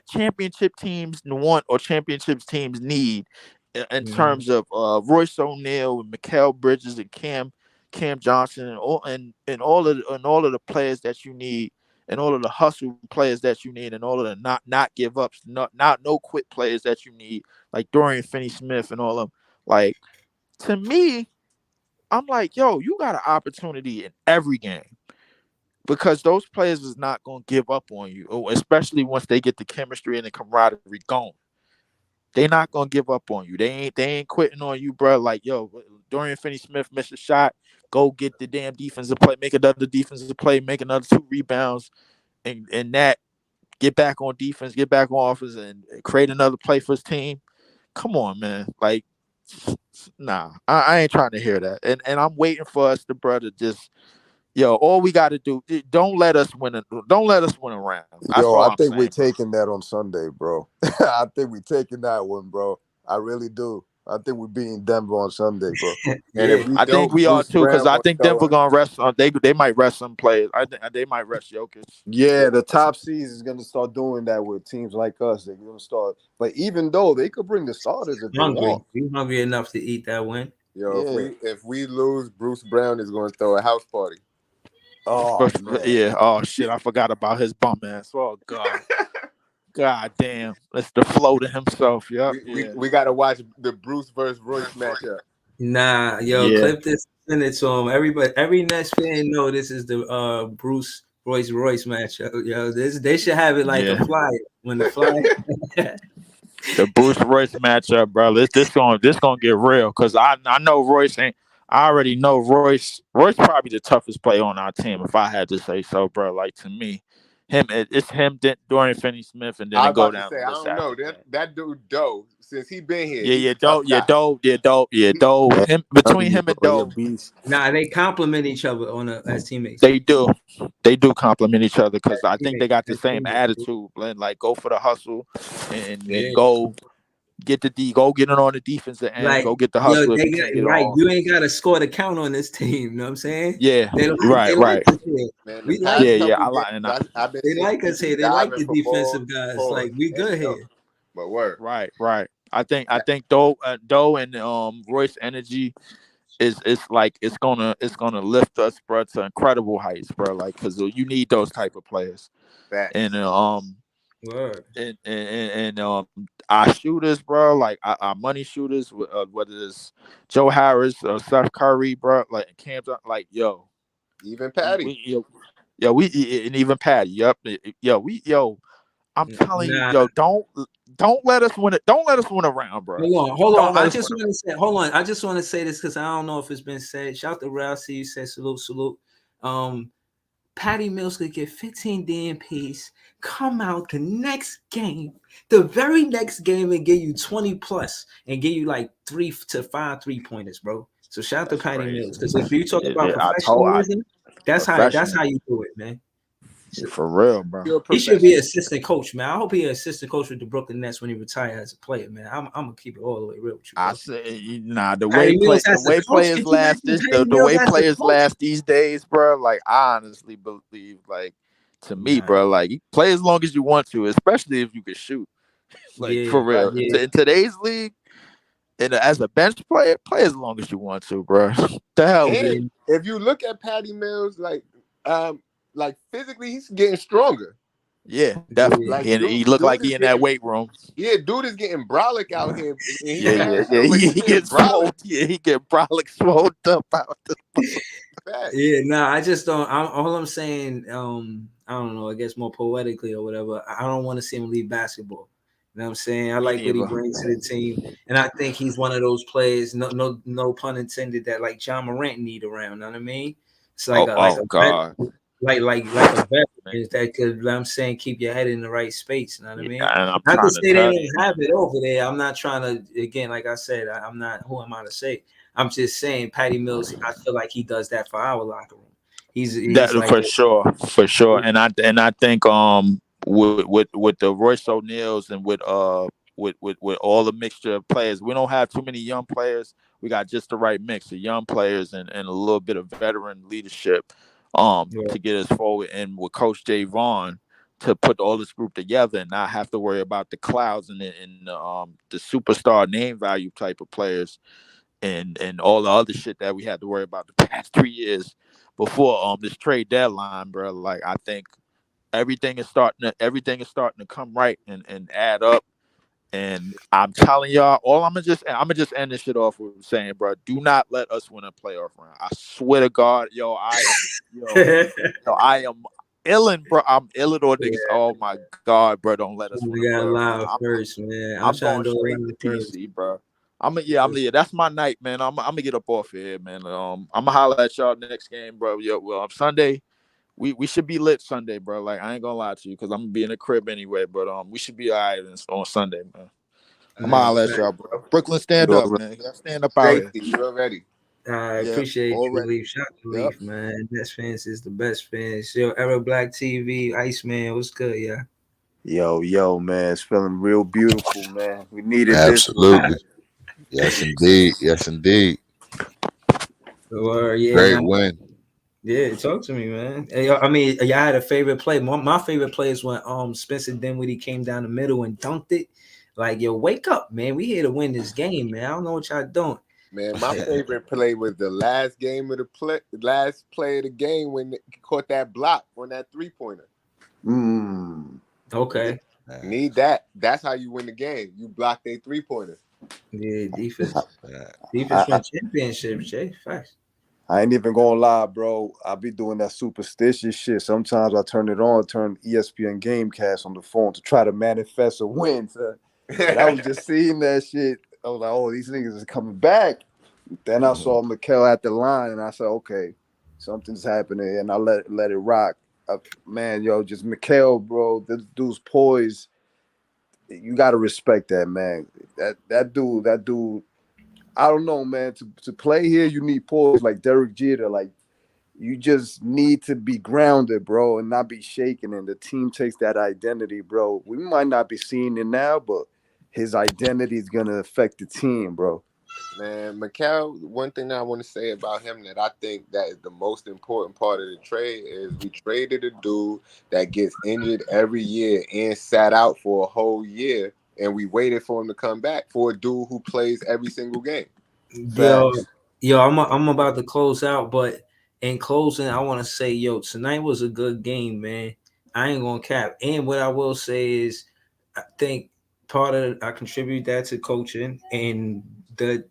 championship teams want or championships teams need in terms of Royce O'Neal and Mikal Bridges and Cam Johnson and all of the players that you need and all of the hustle players that you need and all of the not give ups, not no quit players that you need, like Dorian Finney-Smith and all of them. Like to me, I'm like, yo, you got an opportunity in every game because those players is not gonna give up on you, especially once they get the chemistry and the camaraderie going. They not gonna give up on you. They ain't quitting on you, bro. Like, yo, Dorian Finney-Smith missed a shot. Go get the damn defensive play, make another defensive play, make another 2 rebounds, and that get back on defense, get back on offense, and create another play for his team. Come on, man. Like, nah, I ain't trying to hear that. And I'm waiting for us, the brother, just all we got to do. Don't let us win. Don't let us win a round. That's Yo, all I I'm think we're saying, bro. taking that on Sunday, bro. I think we're taking that one, bro. I really do. I think we're beating Denver on Sunday, bro. And Yeah. if we I think don't, we are Bruce too, because Brown I gonna think show Denver up. gonna rest. They might rest some players. I think they might rest Jokic. Yeah, the top seeds is gonna start doing that with teams like us. They're gonna start, but even though they could bring the starters if they Hungry. want. You hungry enough to eat that win? Yo, Yeah. if we lose, Bruce Brown is gonna throw a house party. Oh man. Yeah. Oh shit, I forgot about his bum ass. Oh god. God damn. That's the floater himself. Yep. Yeah. We gotta watch the Bruce versus Royce matchup. Nah, yo, Yeah. clip this, send it to him. Every Nets fan know this is the Bruce Royce match. Yo, they should have it like a Yeah. flyer when the flyer. The Bruce Royce matchup, bro. This gonna get real because I know Royce ain't. I already know Royce probably the toughest player on our team if I had to say so, bro. Like to me, it's him, Dorian Finney-Smith, and then I it was go about to down say, the I list don't know. after That that. that dude Doe, since he been here, Yeah, he's yeah, a tough dope, yeah, guy. dope, yeah, dope, yeah, He, dope. Man, Him I'm between telling you, him and bro, you're a Doe, beast. Nah, they compliment each other as teammates. they do, compliment each other because I think they got the As same teammates. attitude, blend like go for the hustle and Yeah. go go get it on the defensive end, Like, go get the yo, hustle if they you can't get got right. on You offense. ain't got to score the count on this team. You know what I'm saying? Yeah, They right, like right. us here. man, the We like past Yeah, yeah. couple I games, like and I, I've been they seeing like us BD here. They like diving the for balls, defensive guys. pause, Like we and good dunk. here. But word, right, right. I think Doe and Royce energy is like it's gonna lift us, bro, to incredible heights, bro. Like because you need those type of players. And facts. Word. our shooters, bro, like our money shooters, whether it's Joe Harris or Seth Curry, bro, like Cam, like Even Patty. and even Patty, yep, yo, I'm telling you, Nah, don't let us win it. Don't let us win a round, bro. hold on. Don't let us win a round. Hold on. I just want to say this because I don't know if it's been said. Shout to Ralph. See you said salute. Um, Patty Mills could get 15 DMPs, come out the next game, the very next game, and give you 20 plus and give you like 3 to 5 3-pointers, bro. So shout out to That's Patty Mills. crazy. Because if you talk about I professionalism, that's how professional you do it, man. So for real, bro. You're a he should be professional. an assistant coach, man. I hope he an assistant coach with the Brooklyn Nets when he retire as a player, man. I'm gonna keep it all the way real with you, I bro. say, nah, the Patty way Mills the as a way coach. players Could you last imagine this Patty the Mills way as a players coach? last these days, bro. Like I honestly believe, like to me, Nah, bro, like you play as long as you want to, especially if you can shoot. Like yeah, for real, yeah. in today's league, and as a bench player, play as long as you want to, bro. The hell with And it. Yeah, if you look at Patty Mills, like physically, he's getting stronger. Yeah, definitely. yeah. Like He looked dude like is he in that getting, weight room. yeah, dude is getting brolic out here, and he Yeah, yeah, passing, yeah. but he's He getting gets brolic. swole. Yeah, he get brolic swole up out the. Facts. Yeah, no, I just don't. All I'm saying, I don't know. I guess more poetically or whatever. I don't want to see him leave basketball. You know what I'm saying? I Me like what he neither. brings to the team. And I think he's one of those players, no pun intended, that like John Morant need around. You know what I mean? It's like Oh, a oh vet, God. like a Man. veteran that could, you know what I'm saying, keep your head in the right space. You know what I Yeah, mean? and I'm Not to trying to say they tell you, don't have man. it over there. I'm not trying to, again, like I said, I'm not, who am I to say? I'm just saying Patty Mills, I feel like he does that for our locker room. That He's like for sure, for sure. And I think with the Royce O'Neals and with all the mixture of players, we don't have too many young players. We got just the right mix of young players and a little bit of veteran leadership to get us forward. And with Coach Jay Vaughn to put all this group together and not have to worry about the clouds and the superstar name value type of players and all the other shit that we had to worry about the past 3 years before this trade deadline, bro. Like I think everything is starting to come right and add up. And I'm telling y'all, I'm gonna just end this shit off with saying, bro, do not let us win a playoff round. I swear to God, I am illin', bro. I'm illin' on niggas. Oh my God, bro, don't let us win a we got playoff round. live first, man. I'm I'm trying going to do straight to it first. TC, bro. That's my night, man. I'm gonna get up off here, man. I'm gonna holler at y'all next game, bro. Yo, well, Sunday, we should be lit Sunday, bro. Like I ain't gonna lie to you, cause I'm gonna be in the crib anyway. But we should be all right on Sunday, man. I'm gonna Nah, holler at fact. y'all, bro. Brooklyn, stand You up, already, man. Y'all stand up out here. Stacy, you already. I Yep, appreciate you, already. Leaf. Shout out to Yep. Leaf, man. Best fans is the best fans. Yo, Era Black TV, Iceman, what's good, yeah? Yo, man, it's feeling real beautiful, man. We needed this one. Absolutely. Yes, indeed. Yes, indeed. Or yeah, Great man. win. Yeah, talk to me, man. Hey, I mean, y'all had a favorite play. My favorite play is when Spencer Dinwiddie came down the middle and dunked it. Like, yo, wake up, man. We here to win this game, man. I don't know what y'all doing. Man, my favorite play was the last game of the last play of the game when he caught that block on that 3-pointer. Mm. Need, Okay. Man, need that. That's how you win the game. You block their 3-pointer. Yeah, defense. man. Defense I, win championships, Jay. Facts. I ain't even gonna lie, bro. I be doing that superstitious shit. Sometimes I turn it on, turn ESPN Gamecast on the phone to try to manifest a win. So, and I was just seeing that shit. I was like, oh, these niggas is coming back. Then I saw Mikal at the line, and I said, okay, something's happening, and I let it rock. Man, yo, just Mikal, bro. This dude's poise. You got to respect that, man. That dude. I don't know, man. To play here, you need poise like Derek Jeter. Like you just need to be grounded, bro, and not be shaken. And the team takes that identity, bro. We might not be seeing it now, but his identity is gonna affect the team, bro. Man, Mikal, one thing that I want to say about him that I think that is the most important part of the trade is we traded a dude that gets injured every year and sat out for a whole year, and we waited for him to come back for a dude who plays every single game. Yo, Facts. I'm about to close out, but in closing, I want to say, yo, tonight was a good game, man. I ain't gonna cap. And what I will say is, I think part of I contribute that to coaching and the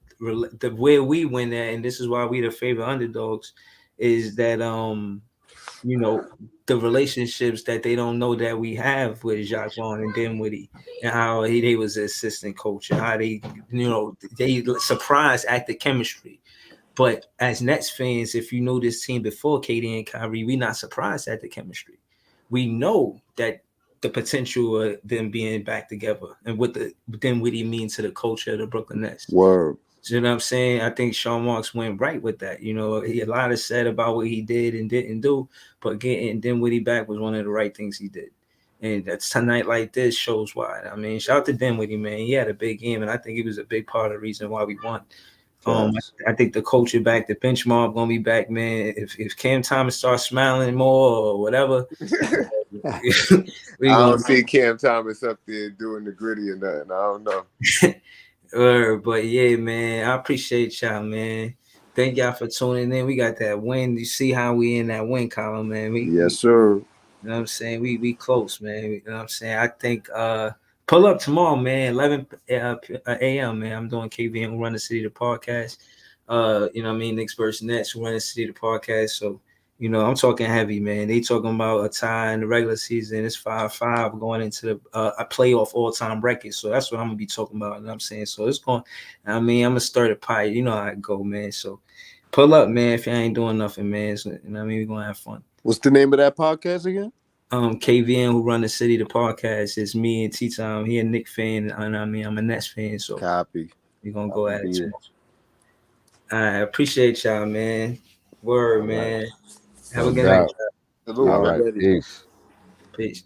where we win at, and this is why we the favorite underdogs, is that you know, the relationships that they don't know that we have with Jacques Vaughn and Dinwiddie, and how they was the assistant coach, and how they, they surprised at the chemistry. But as Nets fans, if you know this team before Katie and Kyrie, we not surprised at the chemistry. We know that the potential of them being back together and what the Dinwiddie means to the culture of the Brooklyn Nets. Word. So, you know what I'm saying? I think Sean Marks went right with that. You know, he a lot of said about what he did and didn't do, but getting Dinwiddie back was one of the right things he did. And that's tonight like this shows why. I mean, shout out to Dinwiddie, man. He had a big game, and I think he was a big part of the reason why we won. Facts. I think the coach is back, the benchmark gonna be back, man. If Cam Thomas starts smiling more or whatever, we I don't gonna see Cam Thomas up there doing the gritty or nothing. I don't know. But yeah, man, I appreciate y'all, man. Thank y'all for tuning in. We got that win. You see how we in that win column, man. We Yes, sir. you know what I'm saying? We close, man. You know what I'm saying? I think pull up tomorrow, man. 11 a.m. man. I'm doing KV and Run the City the podcast. You know what I mean? Knicks versus Nets, Run the City the podcast. So You know, I'm talking heavy, man. They talking about a tie in the regular season. It's 5-5 going into a playoff all-time record. So that's what I'm gonna be talking about. And I'm saying, so it's going. I mean, I'm gonna start a pie. You know how I go, man. So pull up, man. If you ain't doing nothing, man. So, you know what I mean, we're gonna have fun. What's the name of that podcast again? KVN, who run the City, the podcast. It's me and T-Time. He a Knicks fan, and I mean, I'm a Nets fan. So Copy. we're gonna go at it Yeah. too. I appreciate y'all, man. Word, man. Have a No good night. doubt. Salute. All I'm right, ready. peace. Peace.